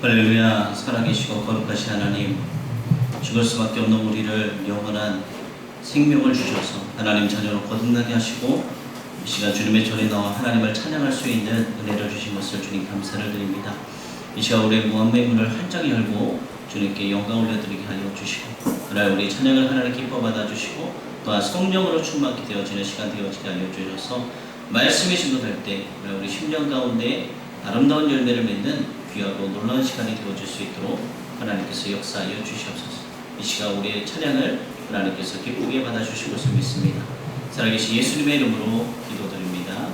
할렐루야. 살아계시고 거룩하신 하나님, 죽을 수밖에 없는 우리를 영원한 생명을 주셔서 하나님 자녀로 거듭나게 하시고 이 시간 주님의 전에 나와 하나님을 찬양할 수 있는 은혜를 주신 것을 주님 감사를 드립니다. 이 시간 우리의 무한의 문을 활짝 열고 주님께 영광 올려드리게 하여 주시고 하나님 우리 찬양을 하나님 기뻐 받아주시고 또한 성령으로 충만케 되어지는 시간 되어지게 하여 주셔서 말씀이 증거될 때 우리 심령 가운데 아름다운 열매를 맺는 귀하고 놀라운 시간이 되어질 수 있도록 하나님께서 역사하여 주시옵소서. 이 시간 우리의 찬양을 하나님께서 기쁘게 받아주실 것을 믿습니다. 살아계신 예수님의 이름으로 기도드립니다.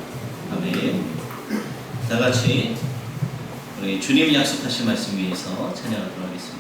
아멘. 다 같이 우리 주님 약속하신 말씀 위해서 찬양하도록 하겠습니다.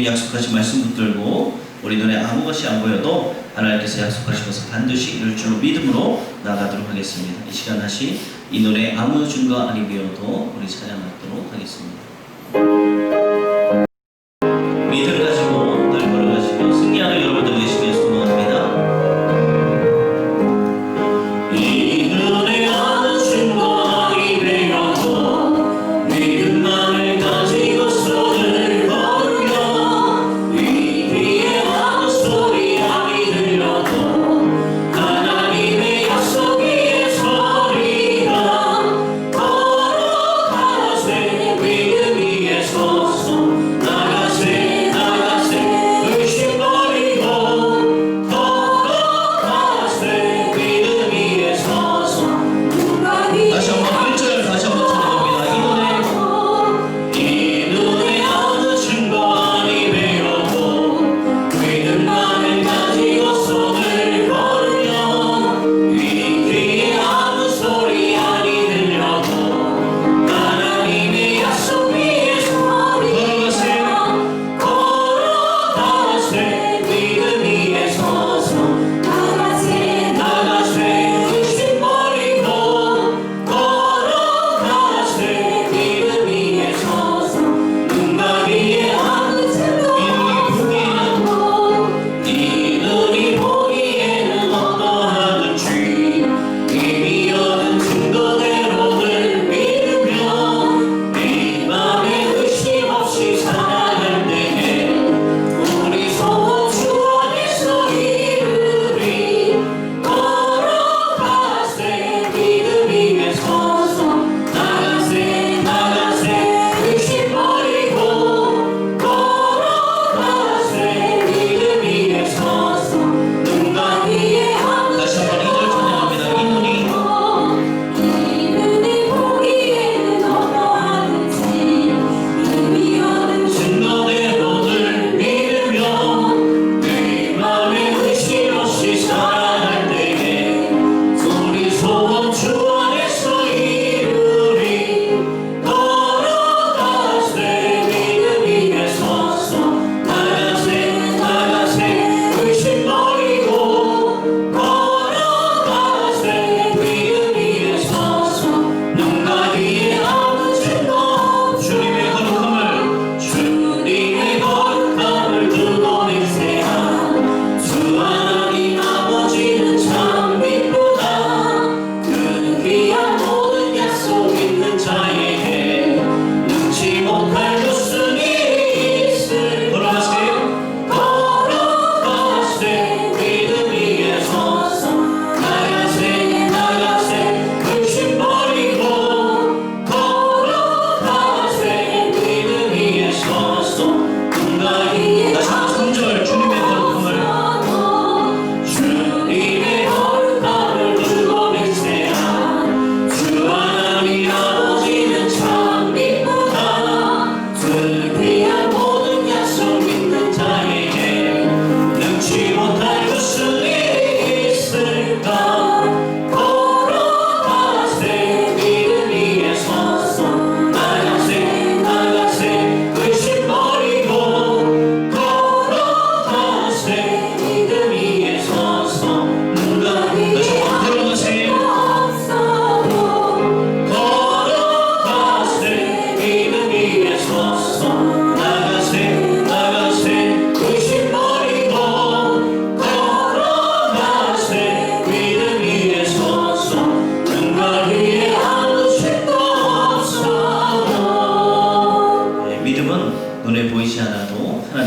약속하신 말씀 붙들고 우리 눈에 아무 것이 안 보여도 하나님께서 약속하신 것을 반드시 이룰 줄로 믿음으로 나아가도록 하겠습니다. 이 시간 다시 이 눈에 아무 증거 아니 보여도 우리 찬양하도록 하겠습니다. 믿음 가지고 늘 걸어가시며 승리하는 여러분들 되시길 소망합니다. 이 눈에 아무 증거 아니 보여도 믿음만을 가지고 손을 걸으며 이 귀에 아무 소리 아니 들려도 하나님의 약속 위에 서리라 걸어가세 믿음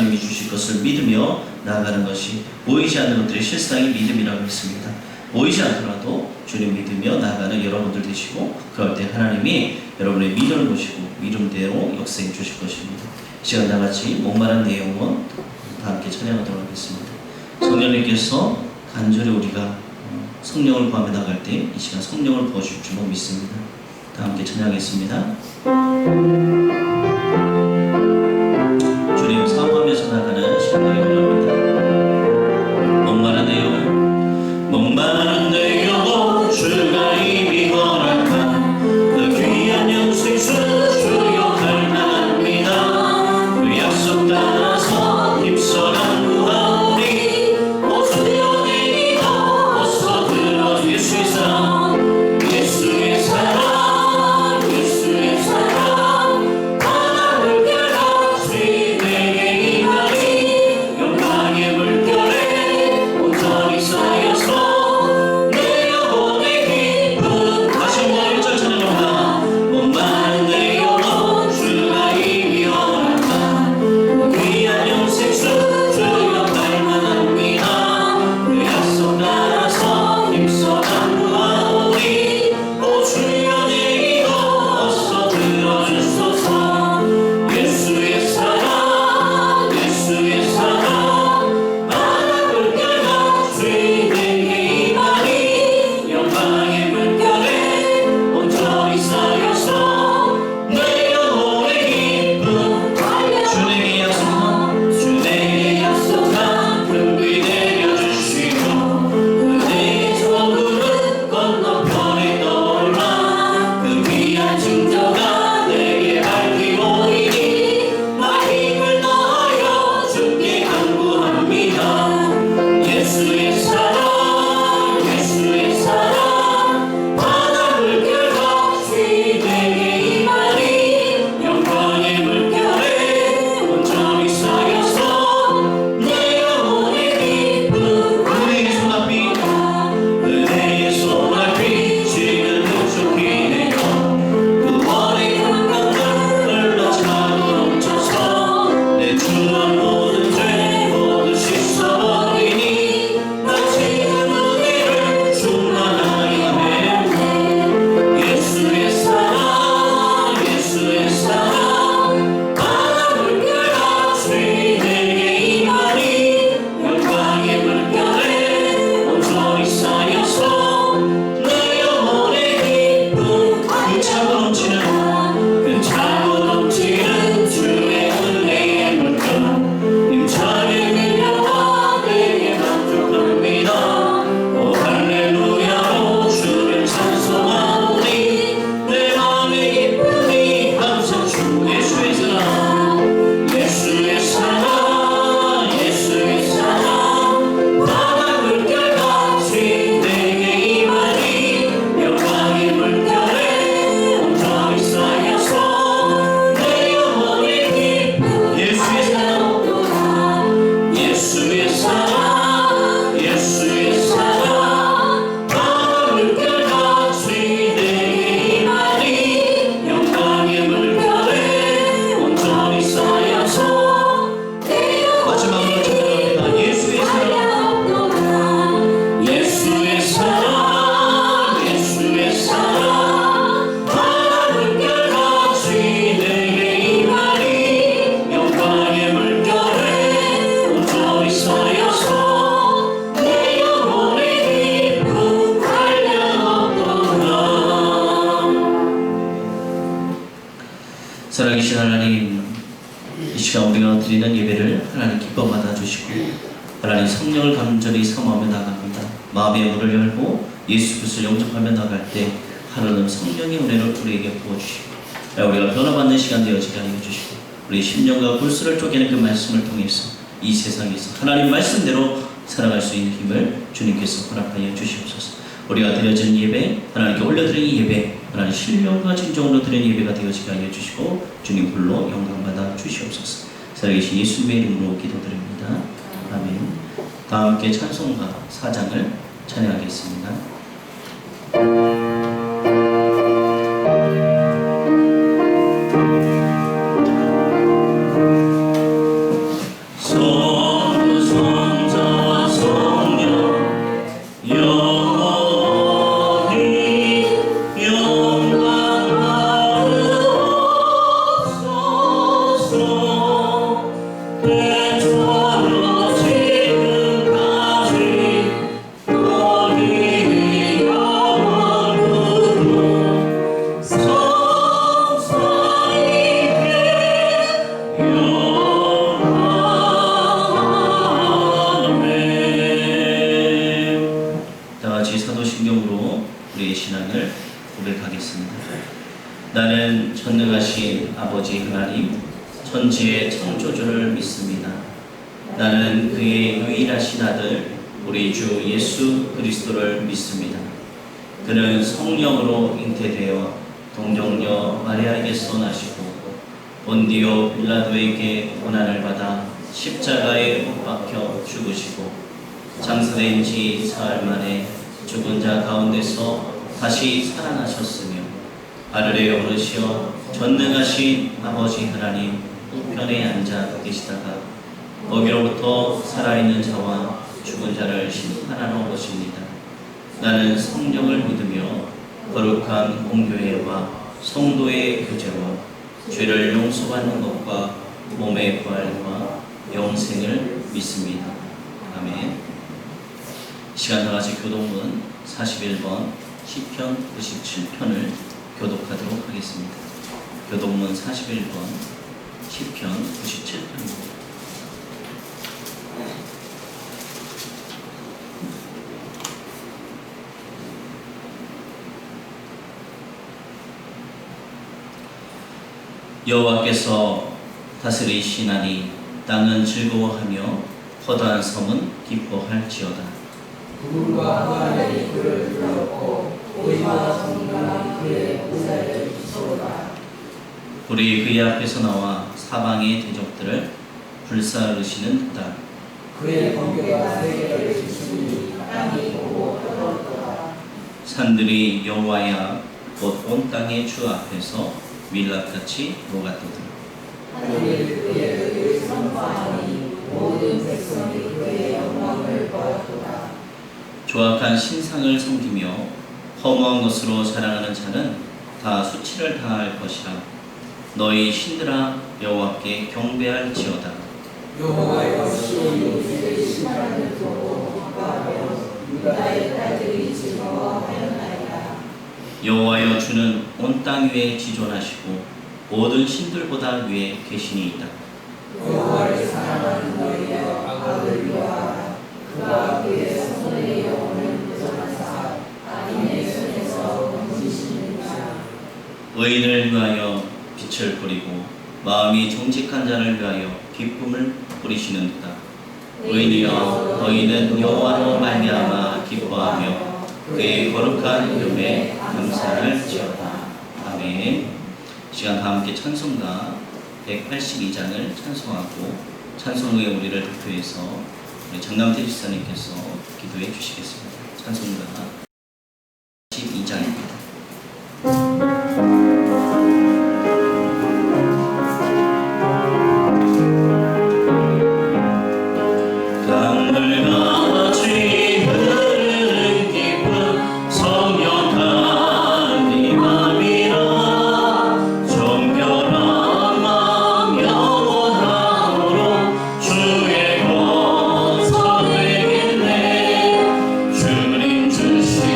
하나님이 주실 것을 믿으며 나아가는 것이 보이지 않는 것들의 실상이 믿음이라고 했습니다. 보이지 않더라도 주님 믿으며 나아가는 여러분들 되시고, 그럴 때 하나님이 여러분의 믿음을 보시고 믿음대로 역사해 주실 것입니다. 이 시간 나같이 목마른 내 영혼 다 함께 찬양하도록 하겠습니다. 성령님께서 간절히 우리가 성령을 구하며 나갈 때 이 시간 성령을 부어주실 줄로 믿습니다. 다 함께 찬양하겠습니다. 주님 사모하면서 나가는 시간이 원합니다. 목마른 내 영혼, 목마른 내 영혼, 주가 이미 원할까. 그 귀한 영생수 주여 갈망합니다. 그 약속 따라서 힘써 간구하오니 오주여 내리고 어서 들어 예수의 사랑, 예수의 사랑, 예수의 사랑. 바다 물결같이 내게 임하니 영광의 물결에 온전히 쌓여서 내 영혼의 기쁨. 다시 한번 1절 찬양합니다. 목마른 내 영혼, 주가 이미 원한다. 귀한 영생수 주여 갈망합니다. 그 약속 따라서 힘써 간구하오니 오 주여 내리고 어서 들어주소서. 예수의 사랑, 예수의 사랑. 바다 물결같이 내게 임하니 영광의 물결에 온전히 쌓여서 내 영혼의 기쁨. 주 내게 약속한, 주 내게 약속한 금비 내려주시고 그대의 저물은 건너편에 떠올라. 그 귀한 증거가 내게 밝히 보이니 나 힘을 다하여 주께 간구합니다. 예수의 사랑, 예수의 사랑. 바다 물결같이 내게 임하니 영광의 물결에 온전히 쌓여서 내 영혼의 기쁨. 은혜의 손앞이, 은혜의 손앞이 지금 흡족히네요. 구원의 강강물 흘러 차고 넘쳐서 내 주한 모든 죄 모두 씻어버리니 나 지금 은혜를 충만하게 배우네. 예수의 사랑, 예수의 사랑. 바다 물결같이 내게 임하니 영광의 물결에 온전히 쌓여서 내 영혼의 기쁨. 그 차고 넘치는, 그 차고 넘치는 주의 은혜의 물결 힘차게 밀려와 내게 만족합니다. 오 할렐루야로 주를 찬송하오니 내 마음의 기쁨이 항상 주. 예수의 사랑, 예수의 사랑, 예수의 사랑. 바다 물결같이 내게 임하니 영광의 물결에 온전히 쌓여서 내 영혼의 기쁨. 예수의 사랑, 예수의 사랑, 예수의 사랑. 바다 물결같이 내게 임하니 영광의 물결에 온전히 쌓여서 내 마지막으로 찬양합니다. 예수의 사랑, 예수의 사랑, 예수의 사랑. 바다 물결같이 내게 임하니 영광의 물결에 온전히 쌓여서 내 영혼의 기쁨 한량없도다. 살아계신 하나님, 이 시간 우리가 드리는 예배를 하나님 기뻐 받아주시고 하나님 성령을 간절히 사모하며 나갑니다. 마음의 문을 열고 예수 그리스도를 영접하며 나갈 때 하나님 성령의 은혜를 우리에게 부어주시고 우리가 변화받는 시간 되어지게 하여 주시고 우리 심령과 골수를 쪼개는 그 말씀을 통해서 이 세상에서 하나님 말씀대로 살아갈 수 있는 힘을 주님께서 허락하여 주시옵소서. 우리가 드려진 예배, 하나님께 올려드린 예배, 하나님 신령과 진정으로 드린 예배가 되어지게 하여 주시고 주님 불로 영광받아 주시옵소서. 살아계신 예수님의 이름으로 기도드립니다. 아멘. 다 함께 찬송가 4장을 찬양하겠습니다. 기도하겠습니다. 나는 전능하신 아버지 하나님, 천지의 창조주를 믿습니다. 나는 그의 유일하신 아들 우리 주 예수 그리스도를 믿습니다. 그는 성령으로 잉태되어 동정녀 마리아에게서 나시고 본디오 빌라도에게 고난을 받아 십자가에 못 박혀 죽으시고 장사된 지 사흘 만에 죽은 자 가운데서 다시 살아나셨으며 하늘에 오르시어 전능하신 아버지 하나님 우편에 앉아 계시다가 거기로부터 살아있는 자와 죽은 자를 심판하러 오십니다. 나는 성령을 믿으며 거룩한 공교회와 성도의 교제와 죄를 용서받는 것과 몸의 부활과 영생을 믿습니다. 아멘. 시간 다같이 교독문 41번 시편 97편을 교독하도록 하겠습니다. 교독문 41번 시편 97편입니다. 여호와께서 다스리시나니 땅은 즐거워하며 허다한 섬은 기뻐할지어다. 구름과 그 하늘이 그를 둘러엎고 오리와 성령이 그의 보좌를 비추어라. 우리 그의 앞에서 나와 사방의 대적들을 불사르시는 다. 그의 번개가 세계를 비추니 땅이 보고 떠들었도다. 산들이 여호와의 앞 곧 온 땅의 주 앞에서 밀랍같이 녹았도다. 하늘이 그의 의를 선포하니 모든 백성이 그의 영광을 보았도다. 조악한 신상을 섬기며 허무한 것으로 자랑하는 자는 다 수치를 당할 것이라. 너희 신들아 여호와께 경배할지어다. 여호와여 시온이 그의 심판을 보고 기뻐하며 유다의 딸들이 즐거워하였나이다. 여호와여 주는 온 땅 위에 지존하시고 모든 신들보다 위에 계시니이다. 여호와를 사랑하는 너희여 악을 미워하라. 그가 그의 성도의 영혼을 보존하사 악인의 손에서 건지시는 자. 의인을 위하여 빛을 뿌리고 마음이 정직한 자를 위하여 기쁨을 뿌리시는 듯다. 의인이여 너희는 여호와로 말미암아 기뻐하며 그의 거룩한 이름에 감사할지어다. 아멘. 시간 다 함께 찬송가 182장을 찬송하고 찬송 후에 우리를 대표해서 우리 장남태 집사님께서 기도해 주시겠습니다. 찬송가 12장입니다. 주님 주시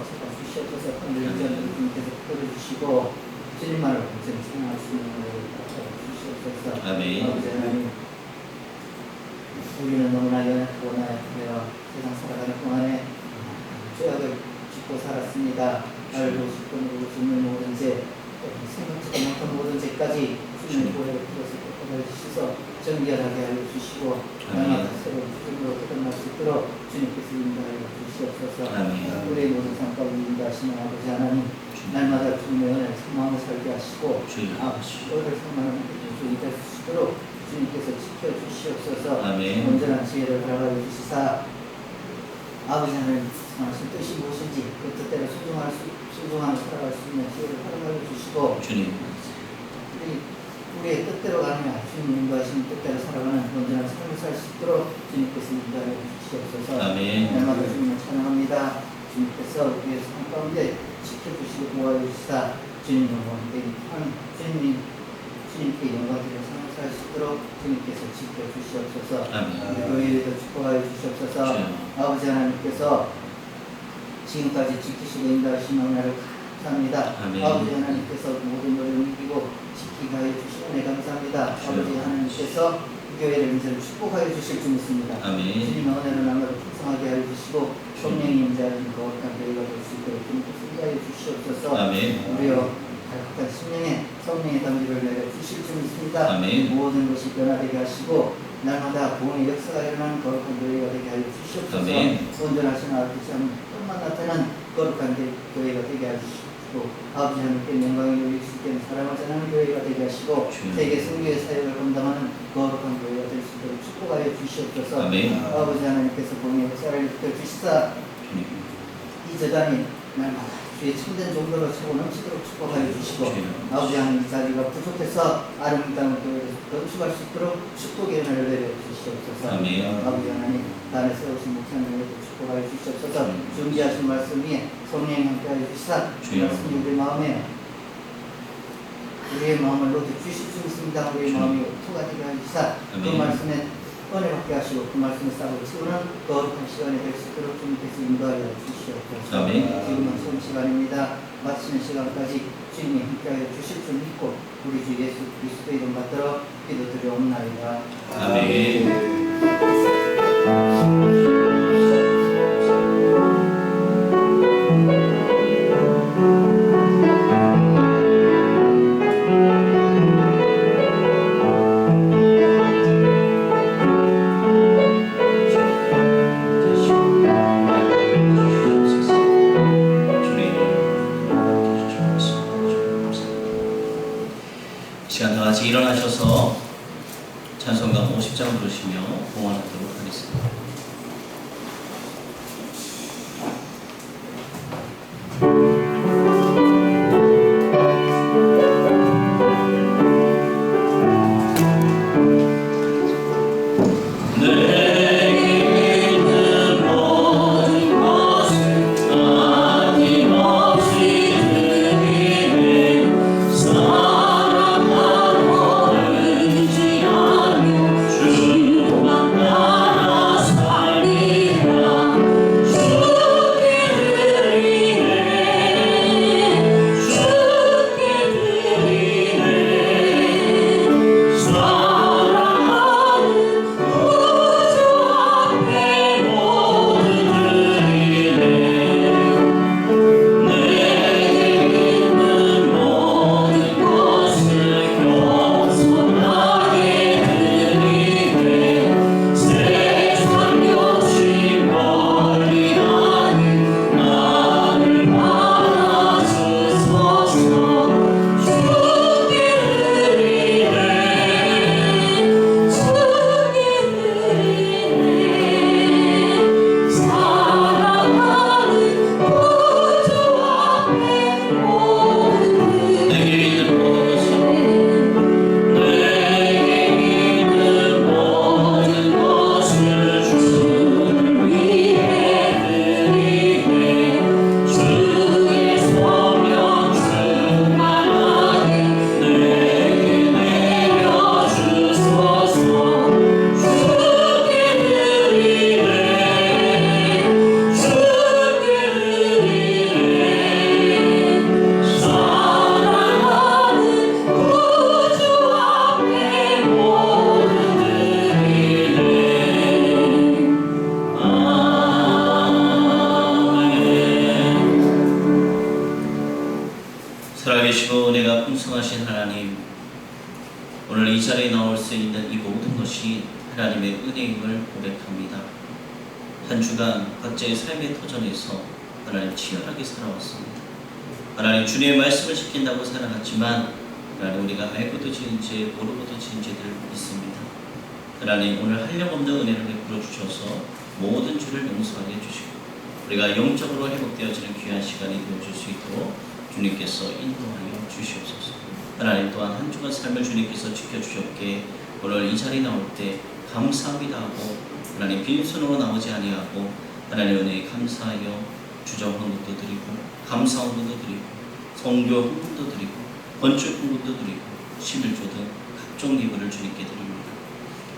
찾아 주시옵소서. 건들전을 주님께서 풀어주시고 주님만을 온전히 찬양할 수 있는 은혜를 주시옵소서. 아멘. 아버지 하나님, 우리는 너무나 연약하고 나약하여 세상 살아가는 동안에 죄악을 짓고 살았습니다. 알고 싶고 모르고 죽는 모든 죄, 생각지도 못한 모든 죄까지 주님의 보혈을 풀어서 걷어주셔서 정결하게 하여 주시고 날마다 새로운 기쁨으로 거듭날 수 있도록 주님께서 인도하여 주시옵소서. 아멘. 우리의 모든 삶 가운데 인도하시는 아버지 하나님, 날마다 주님의 은혜를 사모하며 살게 하시고 너를 사모하는 주님이 될 수 있도록 주님께서 지켜주시옵소서. 아멘. 온전한 지혜를 허락하여 주시사 아버지 하나님 말씀 뜻이 무엇인지 그 뜻대로 순종하며 살아갈 수 있는 지혜를 허락하여 주시고 주님. 우리의 뜻대로 가느냐 주님 인도하시는 뜻대로 살아가는 온전한 삶을 살 수 있도록 주님께서 인도하여 주시옵소서. 아멘. 날마다 주님을 찬양합니다. 주님께서 우리의 삶 가운데 지켜주시고 도와여 주시사 주님의 주님께 영광드리는 삶을 살 수 있도록 주님께서 지켜주시옵소서. 아멘. 교회에도 축복하여 주시옵소서. 아버지 하나님께서 지금까지 지키시고 인도하신 은혜를 감사합니다. 아멘. 아버지 하나님께서 모든 것을 이기고 지키게 하여 주신 은혜 감사합니다. 아버지 하나님께서 이 교회를 인생 축복하여 주실 줄 믿습니다. 아멘. 주님의 은혜를 나무로 풍성하게 하여 주시고 성령의 임재하는 거룩한 교회가 될 수 있도록 주님께서 인도하여 주시옵소서. 아멘. 우리여 갈급한 심령에 성령의 담기를 내려 주실 줄 믿습니다. 아멘. 모든 것이 변화되게 하시고 날마다 구원의 역사가 일어나는 거룩한 교회가 되게 하여 주시옵소서. 아멘. 온전하신 아버지 하나님뿐만 나타난 거룩한 교회가 되게 하시고 아버지 하나님께 영광을 돌릴 수 있게 사랑을 전하는 교회가 되게 하시고 세계 선교의 사역을 감당하는 거룩한 교회가 될 수 있도록 축복하여 주시옵소서. 아멘. 아버지 하나님께서 구원의 역사를 일으켜 주시사 이 재단이 날마다 주의 참된 종교로 차고 넘치도록 축복하여 주시고 아버지 하나님 자리가 부족해서 아름다운 교회를 건축할 수 있도록 축복의 은혜를 내려 주시옵소서. 아멘. 아버지 하나님 단에 세우신 목사님에게도 축복하여 주시옵소서. 준비하신 말씀 위에 성령이 함께하여 주시사 그 말씀이 우리의 마음을 놓여 주실 수 있습니다. 우리의 마음이 토가 되게 하여 주시사 그 말씀에 은혜 받게 하시고 그 말씀을 싸고 채우는 거룩한 시간이 될 수 있도록 주님께서 인도하여 주시옵소서. 아멘. 지금은 좋은 시간입니다. 마치는 시간까지 주님이 함께하여 주실 줄 믿고 우리 주 예수 그리스도의 이름 받들어 기도드리옵나이다. 아멘. 시간 다 같이 일어나셔서 찬송가 50장 부르시며 봉헌하도록 하겠습니다. 주만 알아서 살아계시고 은혜가 풍성하신 하나님, 오늘 이 자리에 나올 수 있는 이 모든 것이 하나님의 은혜임을 고백합니다. 한 주간 각자의 삶의 터전에서 하나님 치열하게 살아왔습니다. 하나님 주님의 말씀을 지킨다고 살아갔지만 하나님 우리가 알고도 지은 죄, 모르고도 지은 죄들 있습니다. 하나님 오늘 한량없는 은혜를 베풀어 주셔서 모든 죄를 용서하게 해주시고 우리가 영적으로 회복되어지는 귀한 시간이 되어줄 수 있도록 주님께서 인도하여 주시옵소서. 하나님 또한 한 주간 삶을 주님께서 지켜주셨기에 오늘 이 자리에 나올 때 감사합니다 하고 하나님 빈손으로 나오지 아니하고 하나님 은혜에 감사하여 주정 헌금도 드리고 감사 헌금도 드리고 성교 헌금도 드리고 건축 헌금도 드리고 11조 등 각종 예물을 주님께 드립니다.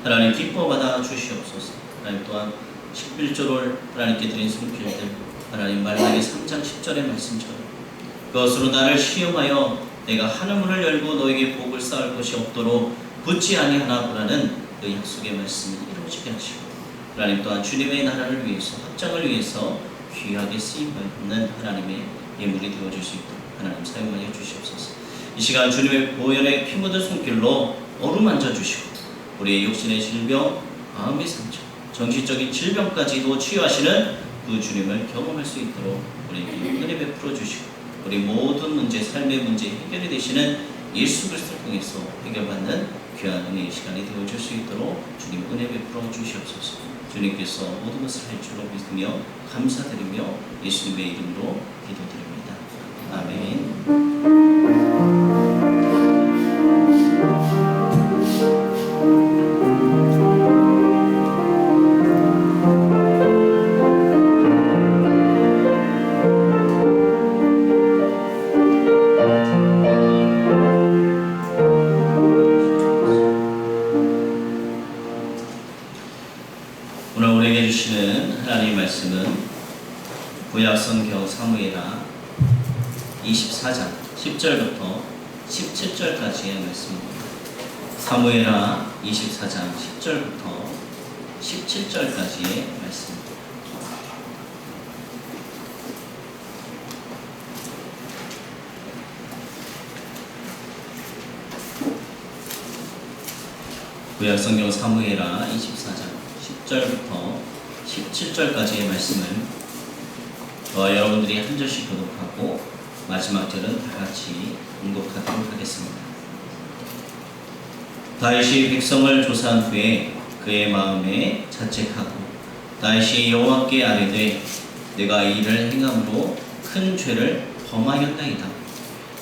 하나님 기뻐받아 주시옵소서. 하나님 또한 11조를 하나님께 드린 성필들 하나님 말라기 3장 10절의 말씀처럼 그것으로 나를 시험하여 내가 하늘문을 열고 너에게 복을 쌓을 것이 없도록 붙지 아니하나 보라는 그 약속의 말씀이 이루어지게 하시고 하나님 또한 주님의 나라를 위해서 확장을 위해서 귀하게 쓰임받는 하나님의 예물이 되어줄 수 있도록 하나님 사용하여 주시옵소서. 이 시간 주님의 보혈에 피 묻은 손길로 어루만져 주시고 우리의 육신의 질병, 마음의 상처, 정신적인 질병까지도 치유하시는 그 주님을 경험할 수 있도록 우리에게 은혜 베풀어 주시고 우리 모든 문제, 삶의 문제 해결이 되시는 예수 그리스도를 통해서 해결받는 귀한 은혜의 시간이 되어줄 수 있도록 주님 은혜 베풀어 주시옵소서. 주님께서 모든 것을 할 줄로 믿으며 감사드리며 예수님의 이름으로 기도드립니다. 아멘. 오늘 우리에게 주시는 하나님의 말씀은 구약성경 사무엘하 24장 10절부터 17절까지의 말씀입니다. 사무엘하 24장 10절부터 17절까지의 말씀입니다. 구약성경 사무엘하 24장 10절부터 17절까지의 말씀을 저와 여러분들이 한 절씩 교독하고 마지막 절은 다 같이 공독하도록 하겠습니다. 다윗이 백성을 조사한 후에 그의 마음에 자책하고 다윗이 여호와께 아뢰되 내가 이 일을 행함으로 큰 죄를 범하였나이다.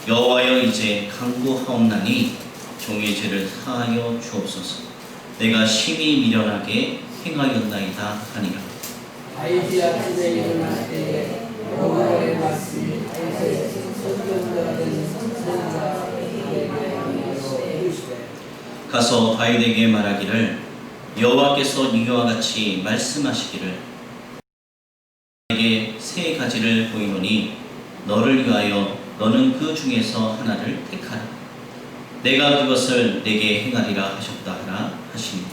여호와여 이제 간구하옵나니 종의 죄를 사하여 주옵소서. 내가 심히 미련하게 행하였나이다 하니라. 다윗이 아침에 일어날 때 여호와의 말씀이 다윗의 손전자 된 선지자에게 이르시되 가서 다윗에게 말하기를 여호와께서 이와 같이 말씀하시기를 내게 세 가지를 보이노니 너를 위하여 너는 그 중에서 하나를 택하라. 내가 그것을 내게 행하리라 하셨다 하라 하시니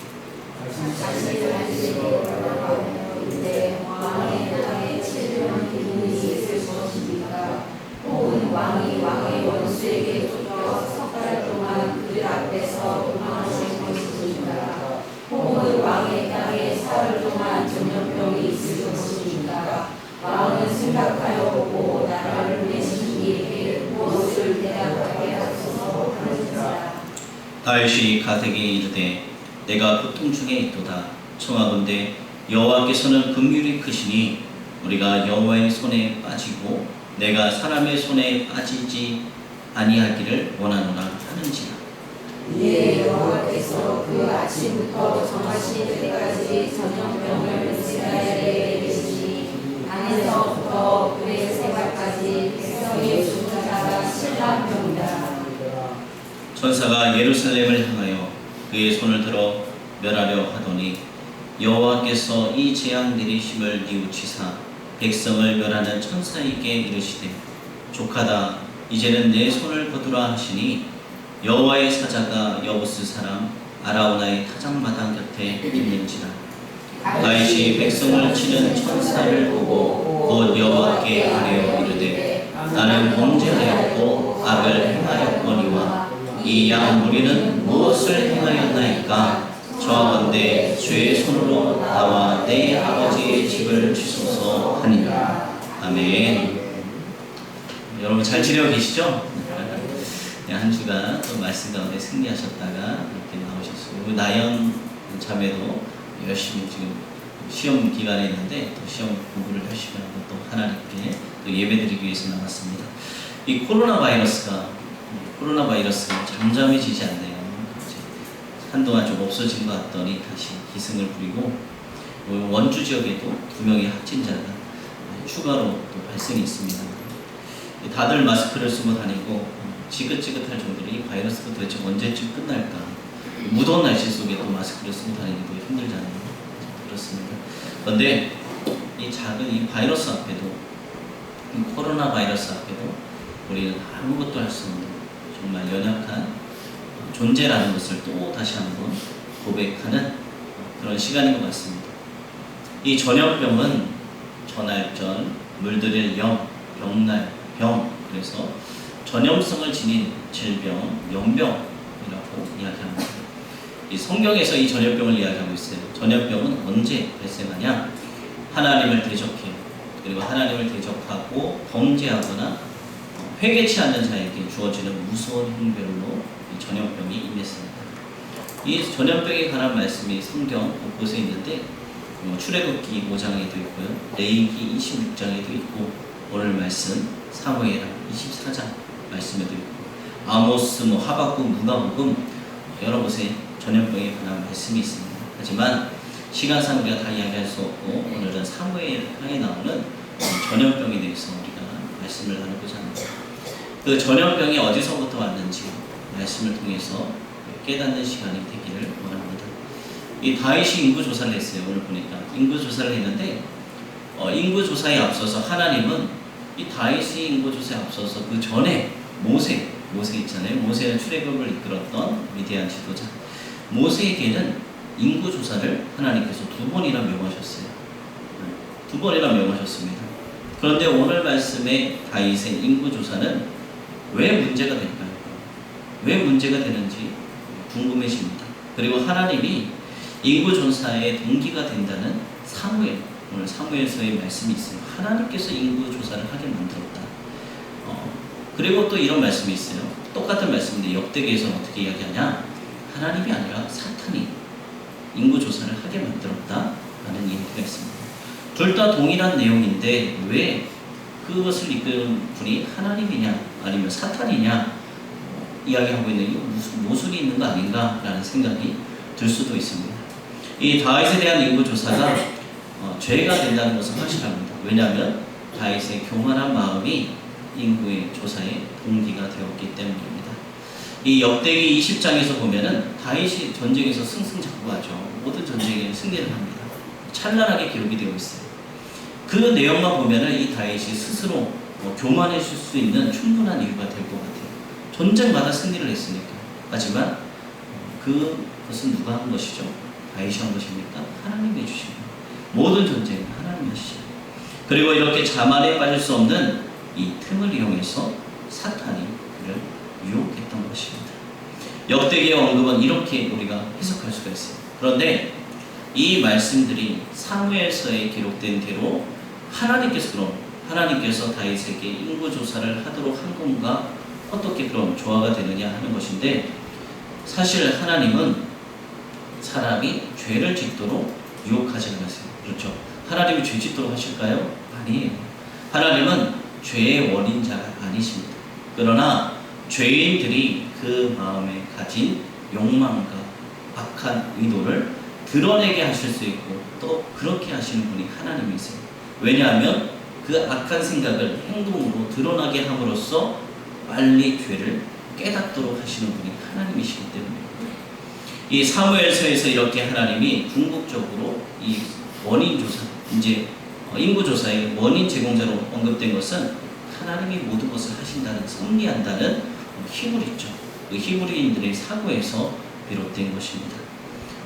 왕이 왕의 원수에게 쫓겨 석 달 동안 그들 앞에서 도망하실 것입니다. 혹은 왕의 땅에 사흘 동안 전염병이 있을 것입니다. 왕은 생각하여 보고 나라를 내신 이에게 무엇을 대답하게 하소서 하는지라. 다윗이 가드에게 이르되 내가 고통 중에 있도다. 청하건대 여호와께서는 긍휼이 크시니 우리가 여호와의 손에 빠지고 내가 사람의 손에 빠지지 아니하기를 원하노라 하는지라. 이에 여호와께서 그 아침부터 정하신 때까지 전염병을 이스라엘에 내리시니 안에서부터 그의 생각까지 백성의 중자가 실랑병이다. 천사가 예루살렘을 향하여 그의 손을 들어 멸하려 하더니 여호와께서 이 재앙 내리심을 뉘우치사 백성을 멸하는 천사에게 이르시되 족하다 이제는 내 손을 거두라 하시니 여호와의 사자가 여부스 사람 아라우나의 타작마당 곁에 있는지라. 다윗이 백성을 치는 천사를 보고 곧 여호와께 아뢰어 이르되 나는 범죄하였고 악을 이 양 무리는 무엇을 행하였나이까? 저건대 주의 손으로 나와 내 아버지의 집을 주소서 하니라. 아멘. 여러분 잘 지내고 계시죠? 한 주간 또 말씀 가운데 승리하셨다가 이렇게 나오셨어요. 우리 나연 자매도 열심히 지금 시험 기간에 있는데 또 시험 공부를 열심히 하고 또 하나님께 또 예배드리기 위해서 나왔습니다. 이 코로나 바이러스가 잠잠해지지 않네요. 한동안 좀 없어진 것 같더니 다시 기승을 부리고 원주 지역에도 2명의 확진자가 추가로 또 발생이 있습니다. 다들 마스크를 쓰고 다니고 지긋지긋할 정도로 이 바이러스가 도대체 언제쯤 끝날까? 무더운 날씨 속에 또 마스크를 쓰고 다니기도 힘들잖아요. 그렇습니다. 그런데 이 작은 이 바이러스 앞에도, 이 코로나 바이러스 앞에도 우리는 아무것도 할 수 없는 정말 연약한 존재라는 것을 또 다시 한번 고백하는 그런 시간인 것 같습니다. 이 전염병은 전할전, 물들일 영, 병날, 병, 그래서 전염성을 지닌 질병, 연병이라고 이야기합니다. 이 성경에서 이 전염병을 이야기하고 있어요. 전염병은 언제 발생하냐? 하나님을 대적해, 그리고 하나님을 대적하고 범죄하거나 회개치 않는 자에게 주어지는 무서운 형벌로 이 전염병이 임했습니다. 이 전염병에 관한 말씀이 성경 곳곳에 있는데 출애굽기 5장에도 있고요, 레위기 26장에도 있고, 오늘 말씀 사무엘하 24장 말씀에도 있고, 아모스, 하박국, 누가복음 여러 곳에 전염병에 관한 말씀이 있습니다. 하지만 시간상 우리가 다 이야기할 수 없고, 오늘은 사무엘하에 나오는 전염병에 대해서 우리가 말씀을 나누고자 합니다. 그 전염병이 어디서부터 왔는지 말씀을 통해서 깨닫는 시간이 되기를 원합니다. 이 다윗이 인구조사를 했어요. 오늘 보니까 인구조사를 했는데 인구조사에 앞서서 하나님은 이 다윗이 인구조사에 앞서서 그 전에 모세 있잖아요. 모세는 출애굽을 이끌었던 위대한 지도자. 모세에게는 인구조사를 하나님께서 2번이나 명하셨어요. 2번이나 명하셨습니다. 그런데 오늘 말씀의 다윗의 인구조사는 왜 문제가 될까요? 왜 문제가 되는지 궁금해집니다. 그리고 하나님이 인구조사의 동기가 된다는 사무엘, 오늘 사무엘서의 말씀이 있어요. 하나님께서 인구조사를 하게 만들었다. 그리고 또 이런 말씀이 있어요. 똑같은 말씀인데 역대기에서는 어떻게 이야기하냐? 하나님이 아니라 사탄이 인구조사를 하게 만들었다라는 얘기가 있습니다. 둘 다 동일한 내용인데 왜 그것을 이끄는 분이 하나님이냐 아니면 사탄이냐 이야기하고 있는 게 무슨 모순이 있는 거 아닌가라는 생각이 들 수도 있습니다. 이 다윗에 대한 인구조사가 죄가 된다는 것은 확실합니다. 왜냐하면 다윗의 교만한 마음이 인구의 조사의 동기가 되었기 때문입니다. 이 역대기 20장에서 보면은 다윗이 전쟁에서 승승장구하죠. 모든 전쟁에 승리를 합니다. 찬란하게 기록이 되어 있어요. 그 내용만 보면은 이 다윗이 스스로 교만해질 수 있는 충분한 이유가 될 것 같아요. 전쟁마다 승리를 했으니까. 하지만 그것은 누가 한 것이죠? 다윗이 한 것입니까? 하나님이 해주신 것. 모든 전쟁은 하나님이 하시죠. 그리고 이렇게 자만에 빠질 수 없는 이 틈을 이용해서 사탄이 그를 유혹했던 것입니다. 역대기의 언급은 이렇게 우리가 해석할 수가 있어요. 그런데 이 말씀들이 사무엘서에 기록된 대로 하나님께서 다윗에게 인구조사를 하도록 한 건가 어떻게 그럼 조화가 되느냐 하는 것인데, 사실 하나님은 사람이 죄를 짓도록 유혹하지 않으세요. 그렇죠? 하나님이 죄 짓도록 하실까요? 아니에요. 하나님은 죄의 원인자가 아니십니다. 그러나 죄인들이 그 마음에 가진 욕망과 악한 의도를 드러내게 하실 수 있고 또 그렇게 하시는 분이 하나님이세요. 왜냐하면 그 악한 생각을 행동으로 드러나게 함으로써 빨리 죄를 깨닫도록 하시는 분이 하나님이시기 때문입니다. 이 사무엘서에서 이렇게 하나님이 궁극적으로 이 원인 조사, 이제 인구조사의 원인 제공자로 언급된 것은 하나님이 모든 것을 하신다는, 섭리한다는 힘을 있죠. 그 히브리인들의 사고에서 비롯된 것입니다.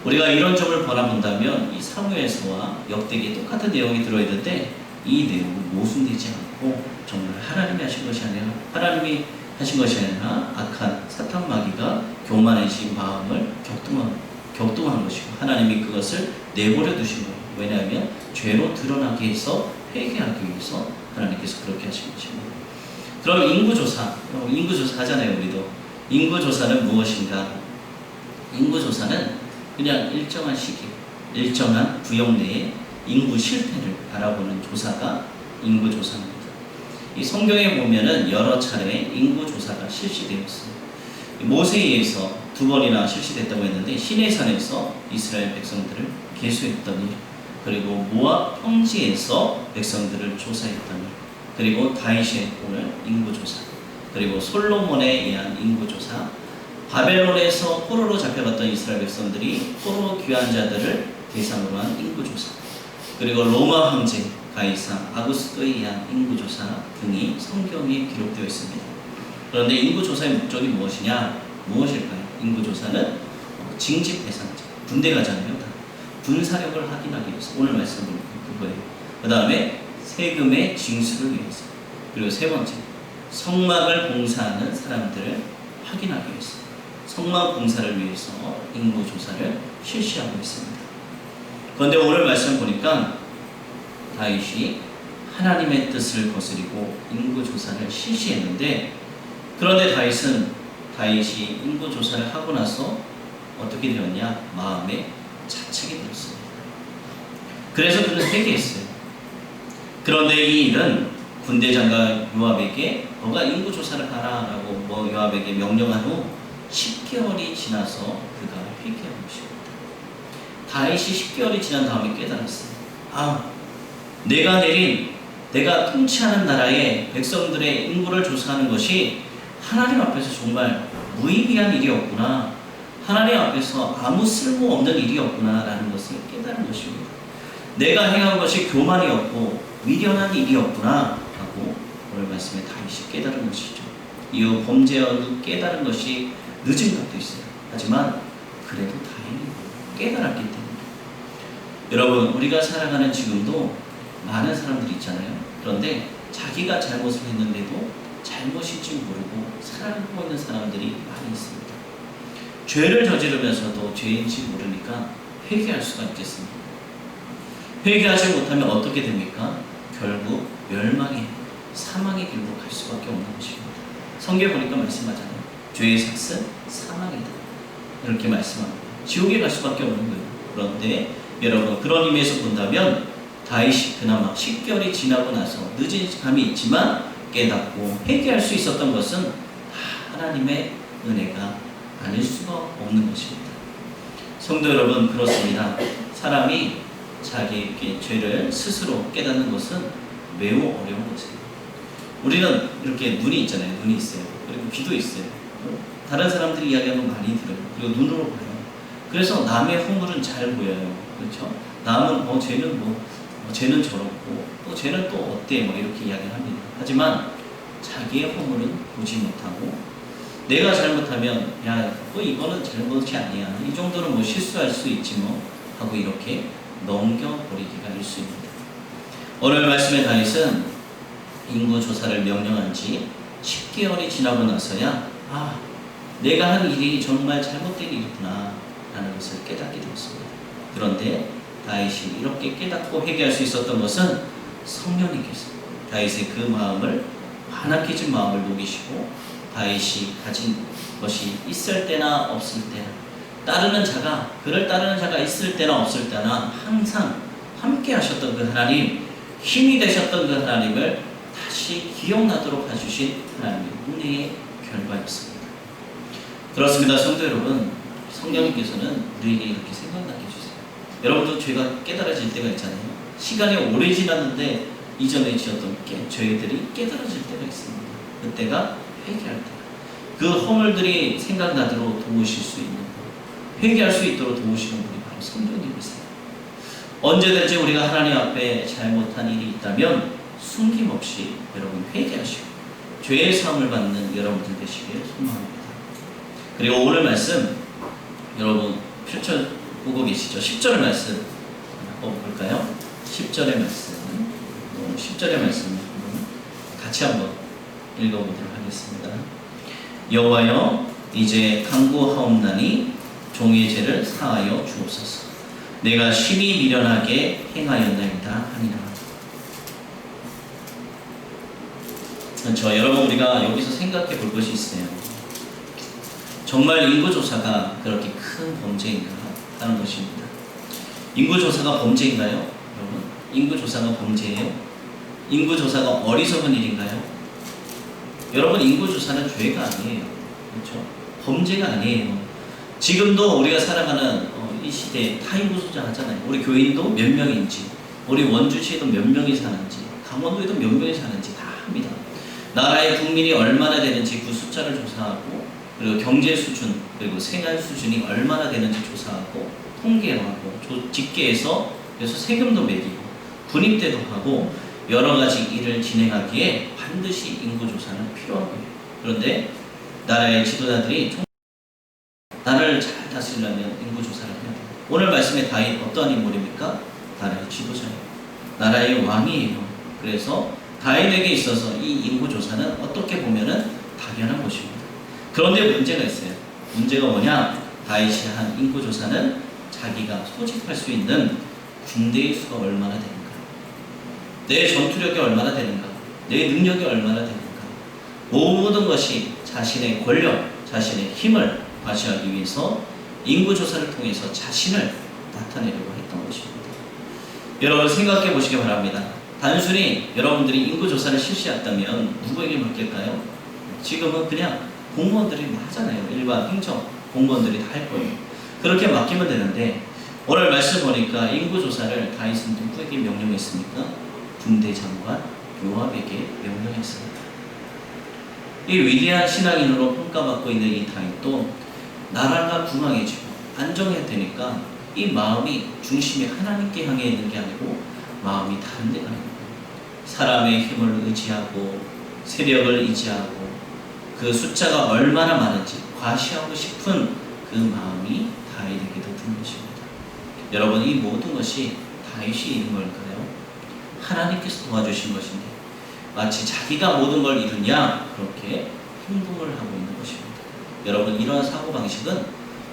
우리가 이런 점을 바라본다면 이 사무엘서와 역대기에 똑같은 내용이 들어있는데 이 내용은 모순되지 않고 정말 하나님이 하신 것이 아니라 하나님이 하신 것이 아니라 악한 사탄 마귀가 교만해진 마음을 격동한 것이고 하나님이 그것을 내버려 두신 거예요. 왜냐하면 죄로 드러나게 해서 회개하기 위해서 하나님께서 그렇게 하신 것입니다. 그럼 인구조사 하잖아요. 우리도. 인구조사는 무엇인가? 인구조사는 그냥 일정한 시기, 일정한 구역 내에 인구 실태를 알아보는 조사가 인구조사입니다. 이 성경에 보면은 여러 차례 인구조사가 실시되었어요. 모세에 의해서 2번이나 실시됐다고 했는데 시내산에서 이스라엘 백성들을 계수했던 일, 그리고 모압 평지에서 백성들을 조사했던 일, 그리고 다윗의 오늘 인구조사, 그리고 솔로몬에 의한 인구조사, 바벨론에서 포로로 잡혀갔던 이스라엘 백성들이 포로 귀환 자들을 대상으로 한 인구조사, 그리고 로마 황제 가이사 아구스토에 의한 인구조사 등이 성경에 기록되어 있습니다. 그런데 인구조사의 목적이 무엇일까요? 인구조사는 징집 대상자, 군대 가잖아요. 군사력을 확인하기 위해서, 오늘 말씀은 그거예요. 그 다음에 세금의 징수를 위해서, 그리고 세 번째, 성막을 봉사하는 사람들을 확인하기 위해서, 성막 봉사를 위해서 인구조사를 실시하고 있습니다. 그런데 오늘 말씀 보니까 다윗이 하나님의 뜻을 거스리고 인구조사를 실시했는데, 그런데 다윗이 인구조사를 하고 나서 어떻게 되었냐? 마음에 자책이 들었습니다. 그래서 그는 회개했어요. 그런데 이 일은 군대 장관 요압에게 너가 인구조사를 하라라고 요압에게 명령한 후 10개월이 지나서 그가 회개한 것입니다. 다윗이 10개월이 지난 다음에 깨달았어요. 내가 통치하는 나라의 백성들의 인구를 조사하는 것이 하나님 앞에서 정말 무의미한 일이었구나, 하나님 앞에서 아무 쓸모없는 일이었구나 라는 것을 깨달은 것입니다. 내가 행한 것이 교만이었고 미련한 일이었구나 하고 오늘 말씀에 다윗이 깨달은 것이죠. 이후 범죄하고 깨달은 것이 늦은 것도 있어요. 하지만 그래도 다행히 깨달았기 때문에. 여러분, 우리가 살아가는 지금도 많은 사람들이 있잖아요. 그런데 자기가 잘못을 했는데도 잘못인지 모르고 살아가고 있는 사람들이 많이 있습니다. 죄를 저지르면서도 죄인지 모르니까 회개할 수가 있겠습니다. 회개하지 못하면 어떻게 됩니까? 결국 멸망의, 사망의 길로 갈 수밖에 없는 것입니다. 성경에 보니까 말씀하잖아요. 죄의 삭은 사망이다, 이렇게 말씀합니다. 지옥에 갈 수밖에 없는 거예요. 그런데 여러분, 그런 의미에서 본다면 다윗이 그나마 10개월이 지나고 나서 늦은 감이 있지만 깨닫고 회개할 수 있었던 것은 다 하나님의 은혜가 아닐 수가 없는 것입니다. 성도 여러분, 그렇습니다. 사람이 자기의 죄를 스스로 깨닫는 것은 매우 어려운 것이에요. 우리는 이렇게 눈이 있잖아요. 눈이 있어요. 그리고 귀도 있어요. 다른 사람들이 이야기하면 많이 들어요. 그리고 눈으로 봐요. 그래서 남의 허물은 잘 보여요. 그렇죠? 남은 쟤는 저렇고 또 쟤는 또 어때 이렇게 이야기를 합니다. 하지만 자기의 허물은 보지 못하고, 내가 잘못하면 이거는 잘못이 아니야, 이 정도는 실수할 수 있지 하고 이렇게 넘겨버리기가 일쑤입니다. 오늘 말씀의 다윗은 인구조사를 명령한 지 10개월이 지나고 나서야 내가 한 일이 정말 잘못된 일이구나 라는 것을 깨닫게 되었습니다. 그런데 다윗이 이렇게 깨닫고 회개할 수 있었던 것은 성령님께서 다윗의 그 마음을, 완악해진 마음을 녹이시고, 다윗이 가진 것이 있을 때나 없을 때나, 그를 따르는 자가 있을 때나 없을 때나 항상 함께 하셨던 그 하나님, 힘이 되셨던 그 하나님을 다시 기억나도록 해주신 하나님의 은혜의 결과였습니다. 그렇습니다. 성도 여러분, 성령님께서는 우리에게 이렇게 생각나게 해주세요. 여러분도 죄가 깨달아질 때가 있잖아요. 시간이 오래 지났는데 이전에 지었던 죄들이 깨달아질 때가 있습니다. 그때가 회개할 때, 그 허물들이 생각나도록 도우실 수 있는 분, 회개할 수 있도록 도우시는 분이 바로 성령님이세요. 언제든지 우리가 하나님 앞에 잘못한 일이 있다면 숨김없이 여러분 회개하시고 죄의 사함을 받는 여러분들 되시길 소망합니다. 그리고 오늘 말씀 여러분 펼쳐보고 계시죠? 10절 말씀 한번 볼까요? 10절의 말씀, 10절의 말씀 같이 한번 읽어보도록 하겠습니다. 여호와여 이제 간구하옵나니 종의 죄를 사하여 주옵소서. 내가 심히 미련하게 행하였나이다 하니라. 여러분, 우리가 여기서 생각해 볼 것이 있어요. 정말 인구조사가 그렇게 큰 범죄인가 하는 것입니다. 인구조사가 범죄인가요? 여러분, 인구조사가 범죄예요? 인구조사가 어리석은 일인가요? 여러분, 인구조사는 죄가 아니에요. 그렇죠? 범죄가 아니에요. 지금도 우리가 살아가는 이 시대에 다 인구조사 하잖아요. 우리 교인도 몇 명인지, 우리 원주시에도 몇 명이 사는지, 강원도에도 몇 명이 사는지 다 합니다. 나라의 국민이 얼마나 되는지 그 숫자를 조사하고, 그리고 경제 수준, 그리고 생활 수준이 얼마나 되는지 조사하고, 통계하고, 집계해서 그래서 세금도 매기고, 군입대도 하고, 여러 가지 일을 진행하기에 반드시 인구조사는 필요한 거예요. 그런데 나라의 지도자들이 나라를 잘 다스리려면 인구조사를 해야 돼요. 오늘 말씀의 다윗 어떠한 인물입니까? 나라의 지도자예요. 나라의 왕이에요. 그래서 다윗에게 있어서 이 인구조사는 어떻게 보면은 당연한 것입니다. 그런데 문제가 있어요. 문제가 뭐냐? 다윗이 한 인구조사는 자기가 소집할 수 있는 군대의 수가 얼마나 되는가, 내 전투력이 얼마나 되는가, 내 능력이 얼마나 되는가, 모든 것이 자신의 권력, 자신의 힘을 과시하기 위해서 인구조사를 통해서 자신을 나타내려고 했던 것입니다. 여러분, 생각해 보시기 바랍니다. 단순히 여러분들이 인구조사를 실시했다면 누구에게 맡길까요? 지금은 그냥 공무원들이 하잖아요. 일반 행정 공무원들이 다 할 거예요. 그렇게 맡기면 되는데, 오늘 말씀 보니까 인구조사를 다윗은 누구에게 명령했습니까? 군대 장관 요압에게 명령했습니다. 이 위대한 신앙인으로 평가받고 있는 이 다윗도 나라가 궁황해지고 안정해야 되니까 이 마음이 중심이 하나님께 향해 있는 게 아니고 마음이 다른 데 가는 거예요. 사람의 힘을 의지하고 세력을 의지하고 그 숫자가 얼마나 많은지 과시하고 싶은 그 마음이 다윗에게도 든 것입니다. 여러분, 이 모든 것이 다윗이 이룬 걸까요? 하나님께서 도와주신 것인데 마치 자기가 모든 걸 이루냐 그렇게 행동을 하고 있는 것입니다. 여러분, 이러한 사고방식은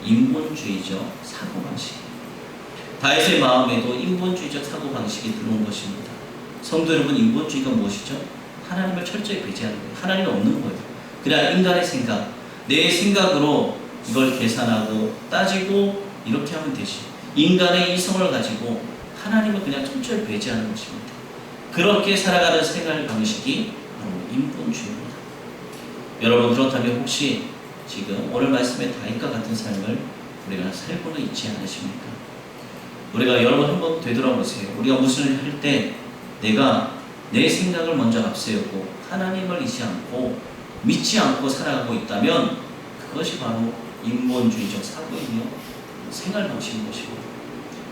인본주의적 사고방식이에요. 다윗의 마음에도 인본주의적 사고방식이 들어온 것입니다. 성도 여러분, 인본주의가 무엇이죠? 하나님을 철저히 배제하는 거예요. 하나님이 없는 거예요. 그냥 인간의 생각, 내 생각으로 이걸 계산하고 따지고 이렇게 하면 되지. 인간의 이성을 가지고 하나님을 그냥 철저히 배제하는 것입니다. 그렇게 살아가는 생활 방식이 바로 인본주의입니다. 여러분, 그렇다면 혹시 지금 오늘 말씀의 다윗과 같은 삶을 우리가 살고는 있지 않으십니까? 우리가 여러분 한번 되돌아보세요. 우리가 무슨 일을 할 때 내가 내 생각을 먼저 앞세우고 하나님을 잊지 않고 믿지 않고 살아가고 있다면 그것이 바로 인본주의적 사고이며 생활 방식인 것입니다.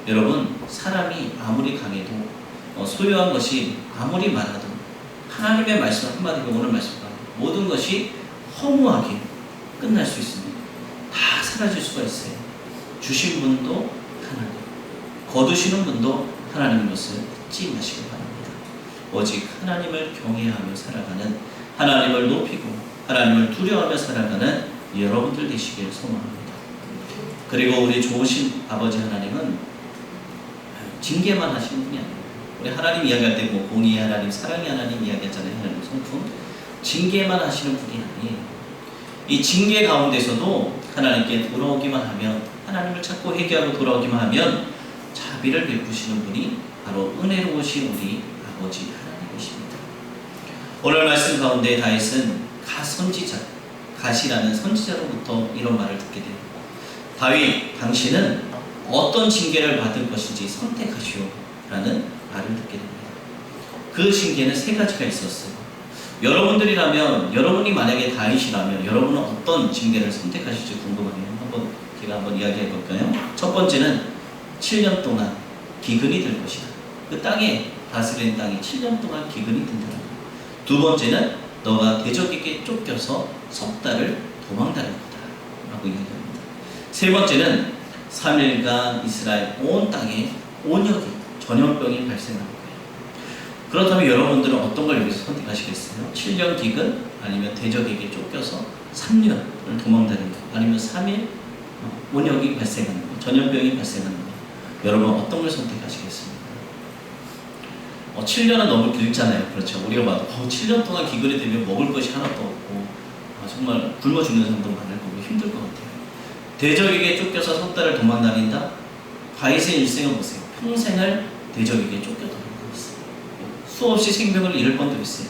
여러분, 사람이 아무리 강해도 소유한 것이 아무리 많아도 하나님의 말씀 한마디로 오늘 말씀과 모든 것이 허무하게 끝날 수 있습니다. 다 사라질 수가 있어요. 주신 분도 하나님, 거두시는 분도 하나님인 것을 잊지 마시기 바랍니다. 오직 하나님을 경외하며 살아가는, 하나님을 높이고 하나님을 두려워하며 살아가는 여러분들 되시길 소망합니다. 그리고 우리 좋으신 아버지 하나님은 징계만 하시는 분이 아니에요. 우리 하나님 이야기할 때 뭐 공의의 하나님, 사랑의 하나님 이야기하잖아요. 하나님 성품. 징계만 하시는 분이 아니에요. 이 징계 가운데서도 하나님께 돌아오기만 하면, 하나님을 찾고 회개하고 돌아오기만 하면 자비를 베푸시는 분이 바로 은혜로우신 우리 아버지 하나님이십니다. 오늘 말씀 가운데 다윗은 가선지자, 가시라는 선지자로부터 이런 말을 듣게 돼요. 다윗, 당신은 어떤 징계를 받을 것인지 선택하시오 라는 말을 듣게 됩니다. 그 징계는 세 가지가 있었어요. 여러분들이라면, 여러분이 만약에 다윗이라면 여러분은 어떤 징계를 선택하실지 궁금하네요. 제가 한번 이야기해 볼까요? 첫 번째는 7년 동안 기근이 될 것이다. 그 땅에, 다스리는 땅이 7년 동안 기근이 된다는 거예요. 두 번째는 너가 대적에게 쫓겨서 석 달을 도망다닐 거다 라고 이야기합니다. 세 번째는 3일간 이스라엘 온 땅에 온역이, 전염병이 발생할 거예요. 그렇다면 여러분들은 어떤 걸 여기서 선택하시겠어요? 7년 기근 아니면 대적에게 쫓겨서 3년을 도망다니는 거, 아니면 3일 온역이 발생하는 거, 전염병이 발생하는 거. 여러분 어떤 걸 선택하시겠습니까? 7년은 너무 길잖아요. 그렇죠? 우리가 봐도 7년 동안 기근이 되면 먹을 것이 하나도 없고 정말 굶어 죽는 사람도 많을 거고 힘들 것 같아요. 대적에게 쫓겨서 석 달을 도망다닌다? 다윗의 일생을 보세요. 평생을 대적에게 쫓겨다니고 있어요. 수없이 생명을 잃을 뻔도 있어요.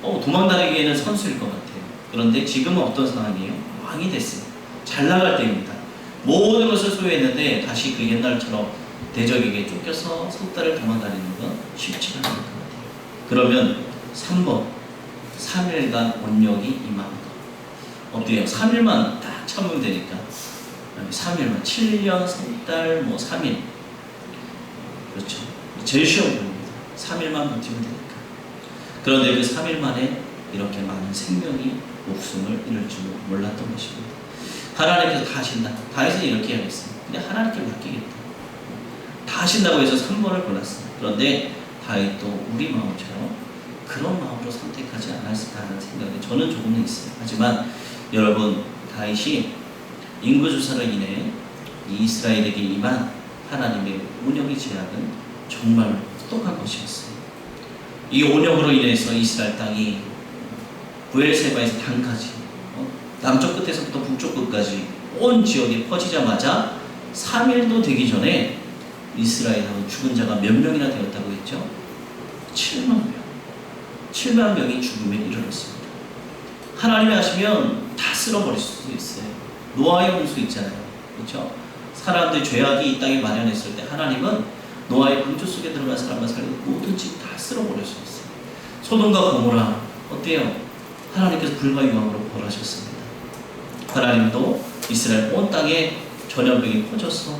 도망다니기에는 선수일 것 같아요. 그런데 지금은 어떤 상황이에요? 왕이 됐어요. 잘 나갈 때입니다. 모든 것을 소유했는데 다시 그 옛날처럼 대적에게 쫓겨서 석 달을 도망다니는 건 쉽지가 않을 것 같아요. 그러면 3번 3일간 온역이 임한 거 어때요? 3일만 딱 참으면 되니까 3일만 7년 석 달 3일 그렇죠. 제일 쉬워 보입니다. 3일만 버티면 되니까. 그런데 그 3일 만에 이렇게 많은 생명이 목숨을 잃을 줄 몰랐던 것입니다. 하나님께서 다 하신다. 다윗은 이렇게 이야기했어요. 그냥 하나님께 맡기겠다. 다 하신다고 해서 3번을 골랐어요. 그런데 다윗도 우리 마음처럼 그런 마음으로 선택하지 않았을까라는 생각이 저는 조금은 있어요. 하지만 여러분, 다윗이 인구조사로 인해 이스라엘에게 임한 하나님의 온역의 제약은 정말 똑똑한 것이었어요. 이 온역으로 인해서 이스라엘 땅이 브엘세바에서 단까지 남쪽 끝에서부터 북쪽 끝까지 온 지역에 퍼지자마자 3일도 되기 전에 이스라엘하고 죽은 자가 몇 명이나 되었다고 했죠? 7만 명. 7만 명이 죽음에 이르렀습니다. 하나님이 하시면 다 쓸어버릴 수도 있어요. 노아의 홍수 있잖아요. 그렇죠? 사람들의 죄악이 이 땅에 만연했을 때 하나님은 노아의 방주 속에 들어간 사람만 살고 뭐든지 다 쓸어버릴 수 있어요. 소돔과 고모라 어때요? 하나님께서 불과 유황으로 벌하셨습니다. 하나님도 이스라엘 온 땅에 전염병이 퍼져서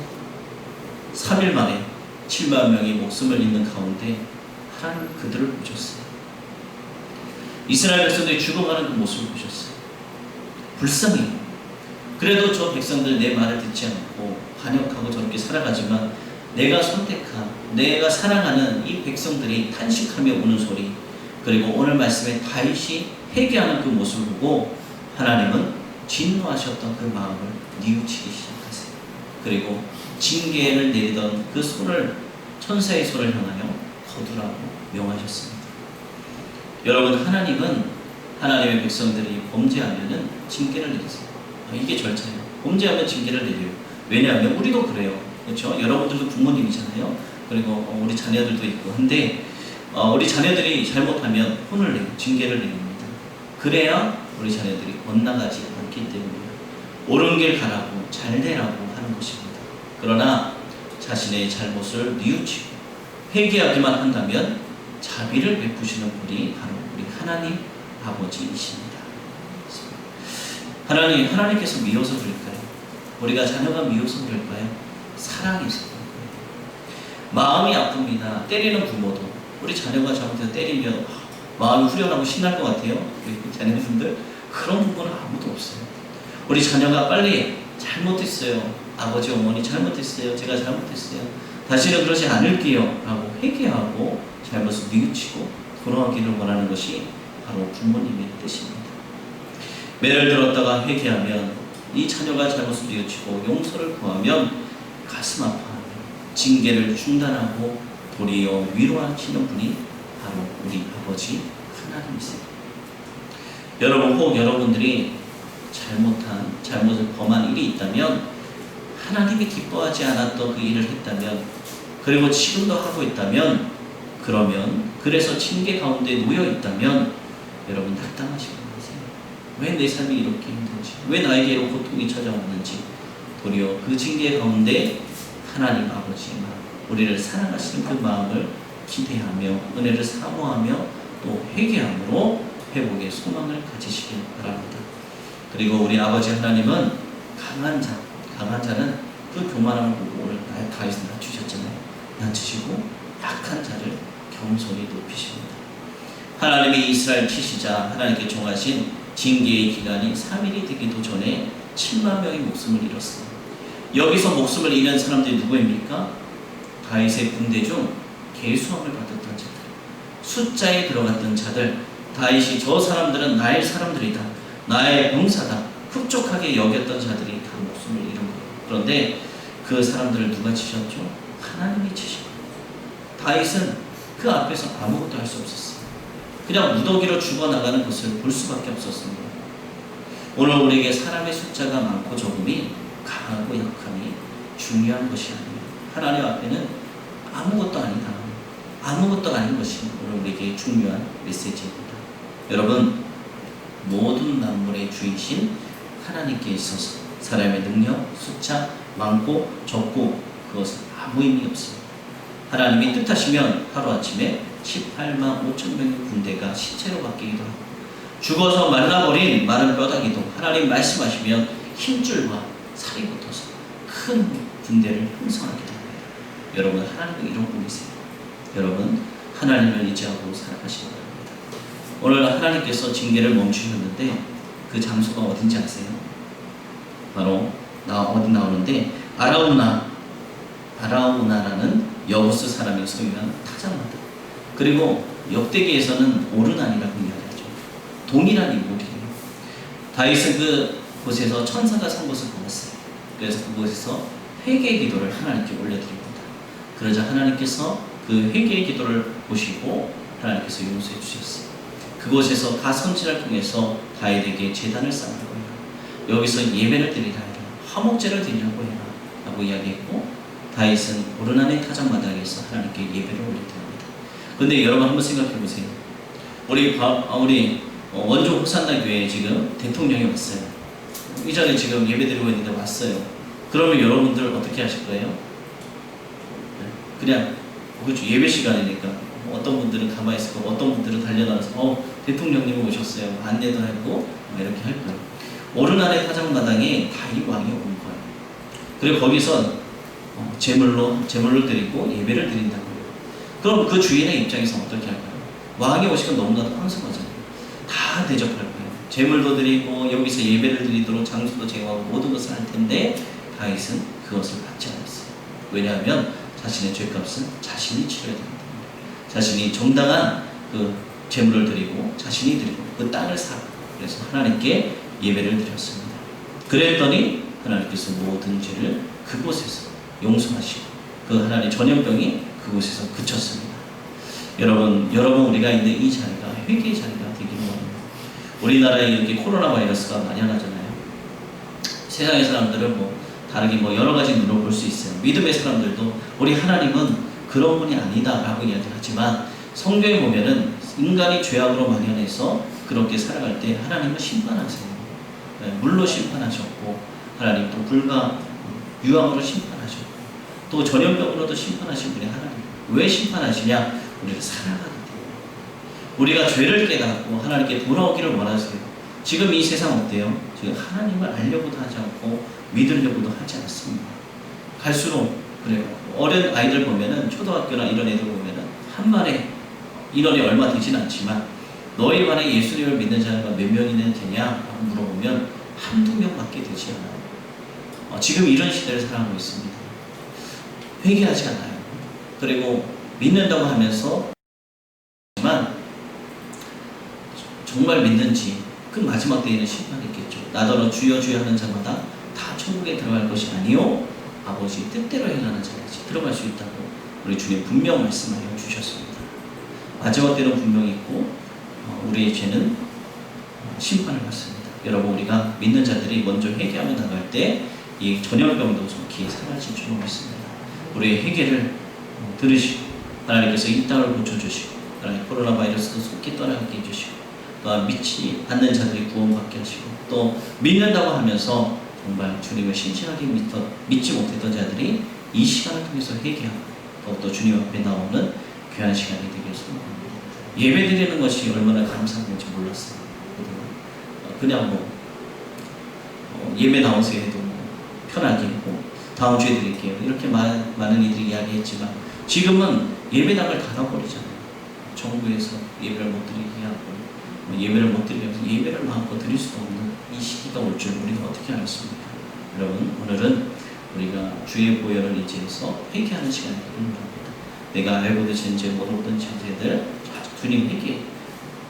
3일 만에 7만 명이 목숨을 잃는 가운데 하나님 그들을 보셨어요. 이스라엘 백성들이 죽어가는 그 모습을 보셨어요. 불쌍해요. 그래도 저 백성들 내 말을 듣지 않고 반역하고 저렇게 살아가지만 내가 선택한, 내가 사랑하는 이 백성들이 탄식하며 우는 소리, 그리고 오늘 말씀에 다윗이 회개하는 그 모습을 보고 하나님은 진노하셨던 그 마음을 뉘우치기 시작하세요. 그리고 징계를 내리던 그 손을, 천사의 손을 향하여 거두라고 명하셨습니다. 여러분, 하나님은 하나님의 백성들이 범죄하면은 징계를 내리세요. 이게 절차예요. 범죄하면 징계를 내려요. 왜냐하면 우리도 그래요. 그렇죠? 여러분들도 부모님이잖아요. 그리고 우리 자녀들도 있고 한데 우리 자녀들이 잘못하면 혼을 내고 징계를 내립니다. 그래야 우리 자녀들이 엇나가지 않기 때문이에요. 옳은 길 가라고 잘 되라고 하는 것입니다. 그러나 자신의 잘못을 뉘우치고 회개하기만 한다면 자비를 베푸시는 분이 바로 우리 하나님 아버지이십니다. 하나님께서 미워서 그럴까요? 우리가 자녀가 미워서 그럴까요? 사랑해서 그럴까요? 마음이 아픕니다. 때리는 부모도 우리 자녀가 잘못해서 때리면 마음이 후련하고 신날 것 같아요. 우리 자녀분들 그런 부분은 아무도 없어요. 우리 자녀가 빨리 잘못했어요. 아버지 어머니 잘못했어요. 제가 잘못했어요. 다시는 그러지 않을게요 라고 회개하고 잘못을 뉘우치고 돌아가기를 원하는 것이 바로 부모님의 뜻입니다. 매를 들었다가 회개하면, 이 자녀가 잘못을 뉘우치고 용서를 구하면 가슴 아파하며 징계를 중단하고 도리어 위로하시는 분이 바로 우리 아버지 하나님이세요. 여러분, 혹 여러분들이 잘못을 범한 일이 있다면, 하나님이 기뻐하지 않았던 그 일을 했다면, 그리고 지금도 하고 있다면, 그래서 징계 가운데 놓여 있다면 여러분 낙담하시고 마세요. 왜 내 삶이 이렇게 힘든지, 왜 나에게 고통이 찾아왔는지, 도리어 그 징계 가운데 하나님 아버지의 마음, 우리를 사랑하시는 그 마음을 기대하며 은혜를 사모하며 또 회개함으로 회복의 소망을 가지시길 바랍니다. 그리고 우리 아버지 하나님은 강한 자는 그 교만함을 보고 오늘 다윗을 낮추셨잖아요. 낮추시고 약한 자를 겸손히 높이십니다. 하나님이 이스라엘 치시자 하나님께 정하신 징계의 기간이 3일이 되기도 전에 7만 명의 목숨을 잃었어요. 여기서 목숨을 잃은 사람들이 누구입니까? 다윗의 군대 중 계수함을 받았던 자들, 숫자에 들어갔던 자들. 다윗이 저 사람들은 나의 사람들이다, 나의 병사다 흡족하게 여겼던 자들이 다 목숨을 잃은 거예요. 그런데 그 사람들을 누가 치셨죠? 하나님이 치신 거예요. 다윗은 그 앞에서 아무것도 할 수 없었어요. 그냥 무더기로 죽어나가는 것을 볼 수밖에 없었습니다. 오늘 우리에게 사람의 숫자가 많고 적음이 강하고 약함이 중요한 것이 아니에요. 하나님 앞에는 아무것도 아니다. 아무것도 아닌 것이 오늘 우리에게 중요한 메시지입니다. 여러분, 모든 만물의 주이신 하나님께 있어서 사람의 능력, 숫자, 많고 적고 그것은 아무 의미 없습니다. 하나님이 뜻하시면 하루아침에 18만 5천 명의 군대가 시체로 바뀌기도 하고 죽어서 말라버린 마른 뼈다귀도 하나님 말씀하시면 힘줄과 살이 붙어서 큰 군대를 형성하게 됩니다. 여러분, 하나님은 이런 분이세요. 여러분, 하나님을 의지하고 살아가시기 바랍니다. 오늘 하나님께서 징계를 멈추셨는데 그 장소가 어딘지 아세요? 바로 어디 나오는데 아라우나라는 여부스 사람이 소유한 타작마다. 그리고 역대기에서는 오르난이라고 이야기하죠. 동일한 인물이에요. 다윗은 그곳에서 천사가 산 것을 보았어요. 그래서 그곳에서 회개의 기도를 하나님께 올려드립니다. 그러자 하나님께서 그 회개의 기도를 보시고 하나님께서 용서해 주셨어요. 그곳에서 가선지를 통해서 다윗에게 제단을 쌓으라고 해라. 여기서 예배를 드리라 해라. 화목제를 드리라고 해라. 라고 이야기했고 다윗은 오르난의 타작마당에서 하나님께 예배를 올려드립니다. 그런데 여러분 한번 생각해 보세요. 우리 원조 호산나 교회에 지금 대통령이 왔어요. 이 자리에 지금 예배드리고 있는데 왔어요. 그러면 여러분들 어떻게 하실 거예요? 그냥 그렇죠. 예배 시간이니까 어떤 분들은 가만히 있을 거고 어떤 분들은 달려나와서 대통령님이 오셨어요. 안내도 하고 이렇게 할 거예요. 오르난의 타작마당에 다윗 왕이 온 거예요. 그리고 거기서 제물로 드리고 예배를 드린다고요. 그럼 그 주인의 입장에서 어떻게 할까요? 왕이 오시면 너무나도 황송하잖아요. 다 대접할 거예요. 제물도 드리고 여기서 예배를 드리도록 장소도 제공하고 모든 것을 할 텐데 다윗은 그것을 받지 않았어요. 왜냐하면 자신의 죄값은 자신이 치러야 됩니다. 자신이 정당한 그 제물을 드리고 자신이 드리고 그 땅을 사고 그래서 하나님께 예배를 드렸습니다. 그랬더니 하나님께서 모든 죄를 그곳에서 용서하시고 그 하나님의 전염병이 그곳에서 그쳤습니다. 여러분 우리가 있는 이 자리가 회개의 자리가 되기를 원합니다. 우리나라에 이렇게 코로나 바이러스가 만연하잖아요. 세상의 사람들은 다르게 여러 가지 눈으로 볼 수 있어요. 믿음의 사람들도 우리 하나님은 그런 분이 아니다라고 이야기하지만 성경에 보면은 인간이 죄악으로 만연해서 그렇게 살아갈 때 하나님은 심판하세요. 물로 심판하셨고 하나님 또 불과 유황으로 심판하셨고 또 전염병으로도 심판하신 분이 하나님. 왜 심판하시냐? 우리를 사랑하기 때문에. 우리가 죄를 깨닫고 하나님께 돌아오기를 원하세요. 지금 이 세상 어때요? 지금 하나님을 알려고도 하지 않고 믿으려고도 하지 않습니다. 갈수록 그래요. 어린 아이들 보면은 초등학교나 이런 애들 보면은 한 반에 인원이 얼마 되진 않지만 너희 반에 예수님을 믿는 자가 몇 명이나 되냐라고 물어보면 한두 명밖에 되지 않아요. 지금 이런 시대를 살아가고 있습니다. 회개하지 않아요. 그리고 믿는다고 하면서 정말 믿는지 그 마지막 때에는 심판이 있겠죠. 나더러 주여 주여 하는 자마다 다 천국에 들어갈 것이 아니요 아버지 뜻대로 행하는 자까지 들어갈 수 있다고 우리 주님 분명 말씀하여 주셨습니다. 마지막 때는 분명히 있고 우리의 죄는 심판을 받습니다. 여러분 우리가 믿는 자들이 먼저 회개하며 나갈 때 이 전염병도 속히 사라질 줄 믿습니다. 우리의 회개를 들으시고 하나님께서 이 땅을 고쳐주시고 하나님 코로나 바이러스도 속히 떠나게 해주시고 또한 믿지 않는 자들이 구원받게 하시고 또 믿는다고 하면서 정말 주님을 신실하게 믿지 못했던 자들이 이 시간을 통해서 회개하고 또 주님 앞에 나오는 귀한 시간이 되길 소망합니다. 예배 드리는 것이 얼마나 감사한 건지 몰랐어요. 그냥 예배 나오세요 해도 편하게 했고 다음 주에 드릴게요 이렇게 많은 이들이 이야기했지만 지금은 예배당을 닫아버리잖아요. 정부에서 예배를 못 드리게 하고 예배를 못 드리게 해서 예배를 마음껏 드릴 수도 없는 이 시기가 올 줄 우리가 어떻게 알았습니까? 여러분 오늘은 우리가 주의 보혈을 의지해서 회개하는 시간이 되기를 바랍니다. 내가 알고도 진 죄 모르고든 진 죄들 주님 회개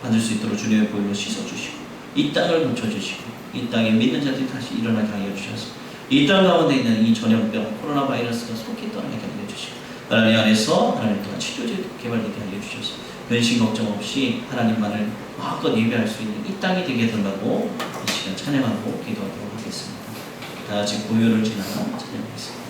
받을 수 있도록 주님의 보혈로 씻어주시고 이 땅을 고쳐주시고 이 땅에 믿는 자들이 다시 일어나게 하여 주셔서 이 땅 가운데 있는 이 전염병 코로나 바이러스가 속히 떠나게 하여 주시고 하나님 안에서 하나님 또한 치료제도 개발되게 하여 주셔서 근심 걱정 없이 하나님만을 마음껏 예배할 수 있는 이 땅이 되게 된다고 이 시간 찬양하고 기도하도록 하겠습니다. 다 같이 고요를 지나 찬양하겠습니다.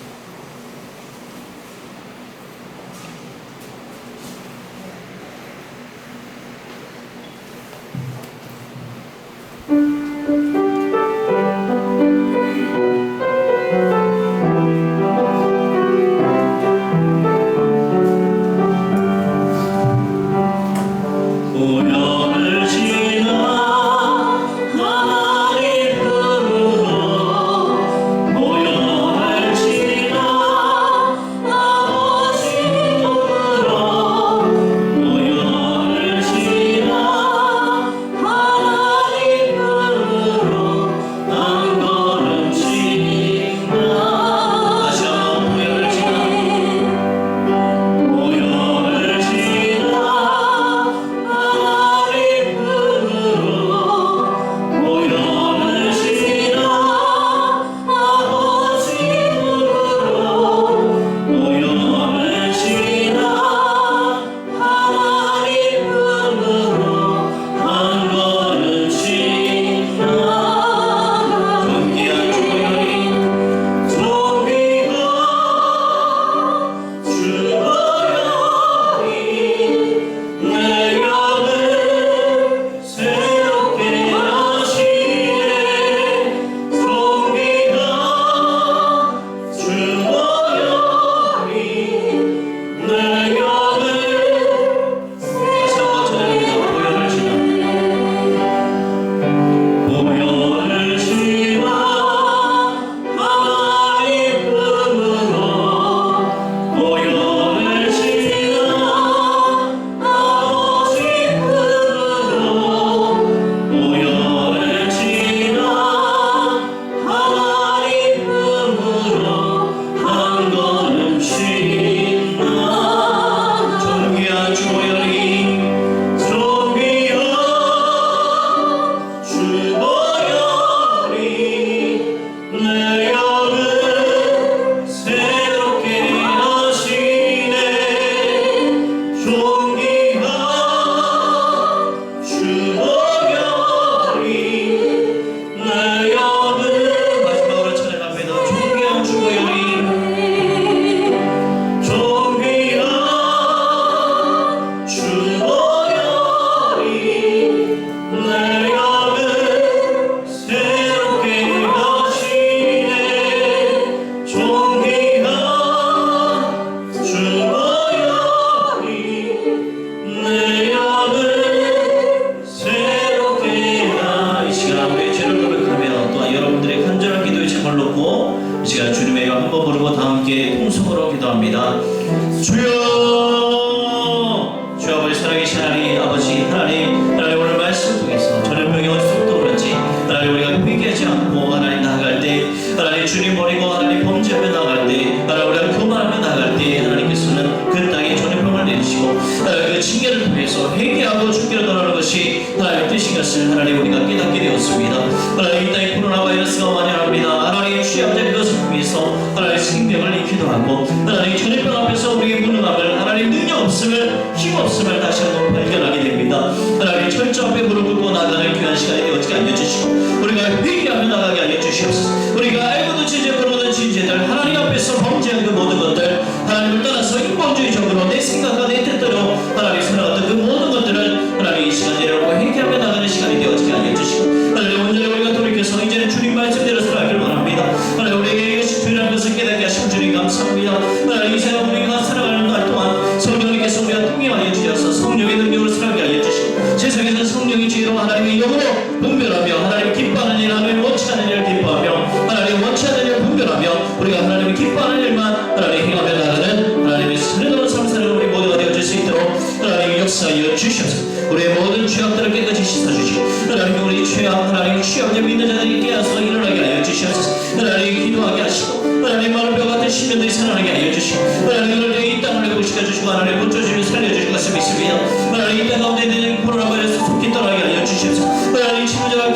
하나님 이 땅 가운데 있는 코로나 바이러스 속히 떠나게 하여 주시옵소서. 하나님 치료자가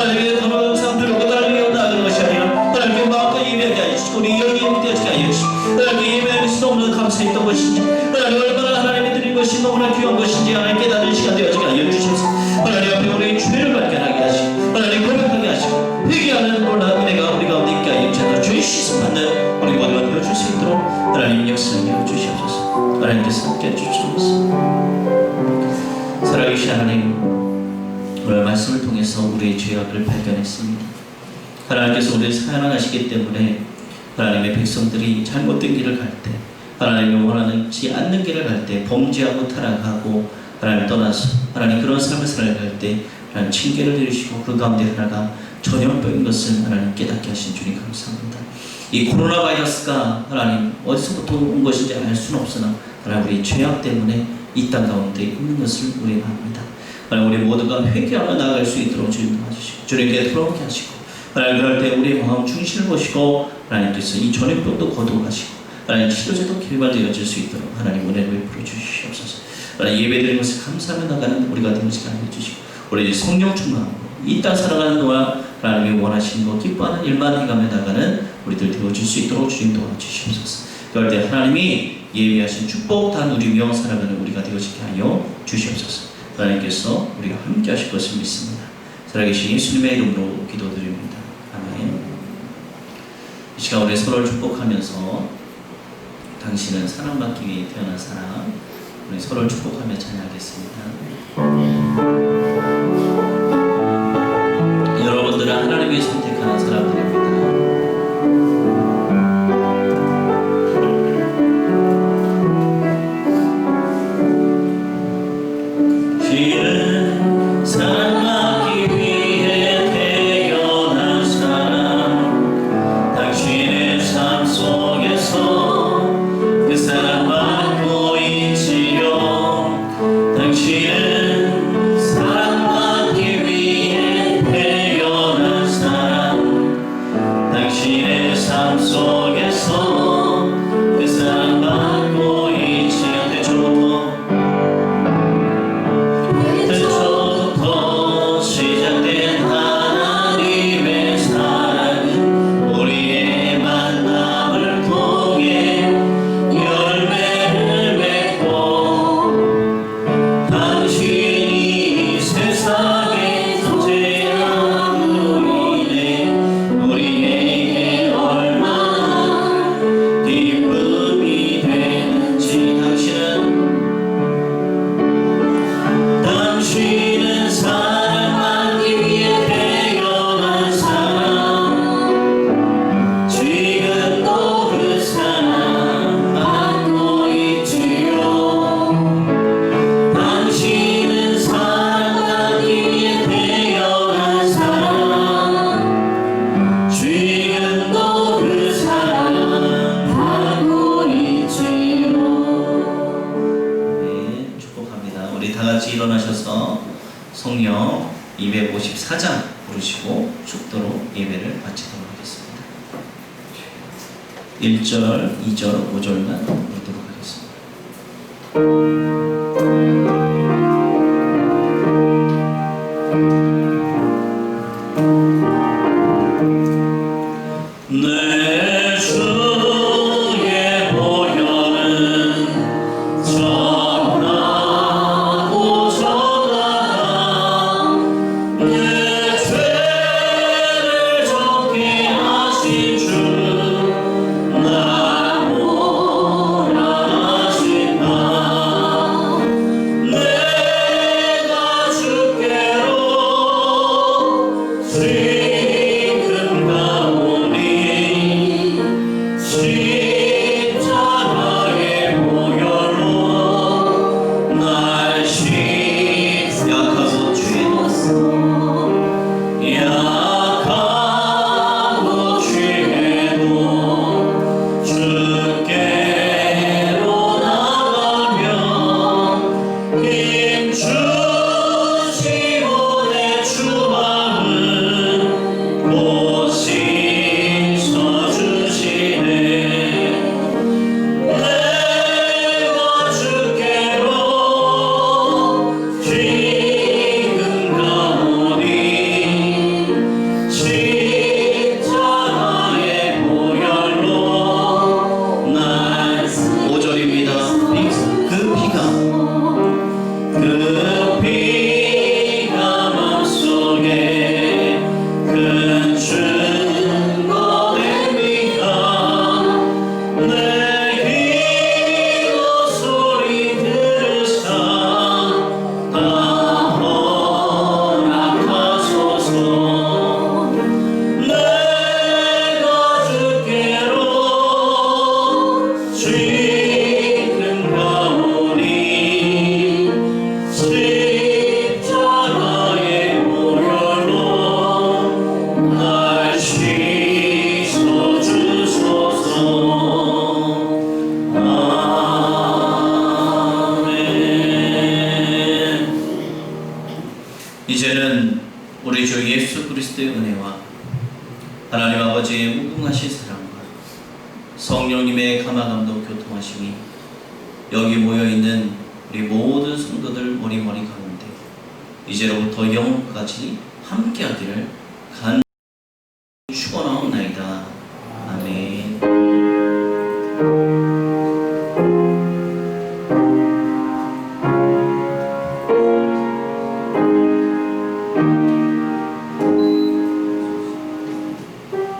하나님의 더러운 상태로 하나님의 나아가는 것이 아니라 하나님의 마음과 예배하게 하시고 우리 영이 되어지게 하여 주시고 하나님의 예배하는 것이 너무나 감사했던 것인지 하나님 얼마나 하나님이 드린 것이 너무나 귀한 것인지 하나님 깨닫는 시간 되어지게 하여 주셔서 하나님 앞에 우리의 죄를 발견하게 하시고 하나님 고백하게 하시고 회개하는 놀라운 은혜가 우리 가운데 있게 하여 주셔서 죄 씻음 받는 우리 모두가 되어줄 수 있도록 하나님 역사하여 주시옵소서. 하나님께서 함께 해주시옵소서. 살아계신 하나님, 오늘 말씀을 통해서 우리의 죄악을 발견했습니다. 하나님께서 우리를 사랑하시기 때문에 하나님의 백성들이 잘못된 길을 갈 때, 하나님이 원하지 않는 길을 갈 때, 범죄하고 타락하고 하나님 떠나서 하나님 그런 삶을 살아갈 때 하나님 징계를 내리시고 그 가운데 하나가 전염병인 것을 하나님 깨닫게 하신 주님 감사합니다. 이 코로나 바이러스가 하나님 어디서부터 온 것인지 알 수는 없으나 하나님 우리 죄악 때문에 이 땅 가운데 있는 것을 우리 압니다. 하나님 우리 모두가 회개하며 나아갈 수 있도록 주님 도와주시고 주님께 돌아오게 하시고 하나님 그럴 때 우리의 마음 중심을 보시고 하나님께서 이 전염병도 거두어가시고 하나님 치료제도 개발되어질 수 있도록 하나님 은혜를 베풀어 주시옵소서. 하나님 예배드리는 것을 감사하며 나가는 우리가 되는 시간 해주시고 우리 성령 충만함으로 이 땅 살아가는 동안 하나님이 원하시는 것 기뻐하는 일만 해가며 나가는 우리들 되어줄 수 있도록 주님 도와주시옵소서. 그럴 때 하나님이 예비하신 축복 다 누리며 살아가는 우리가 되어지게 하여 주시옵소서. 하나님께서 우리가 함께 하실 것을 믿습니다. 살아계신 예수님의 이름으로 기도드립니다. 아멘. 이 시간 우리 서로를 축복하면서 당신은 사랑받기 위해 태어난 사람, 우리 서로를 축복하며 찬양하겠습니다. 여러분들은 하나님이 선택하는 사람들입니다. 일어나셔서 성령 254장 부르시고 축도로 예배를 마치도록 하겠습니다. 1절, 2절, 5절만 부르도록 하겠습니다. 내 주의 보혈은 전하고 전하라 내 죄를 적게 하신 주 날 원하신다. 내가 주께로 이제는 우리 주 예수 그리스도의 은혜와 하나님 아버지의 무궁하신 사랑과 성령님의 감화감동 교통하심이 여기 모여있는 우리 모든 성도들 머리머리 가운데 이제로부터 영원까지 함께하기를 간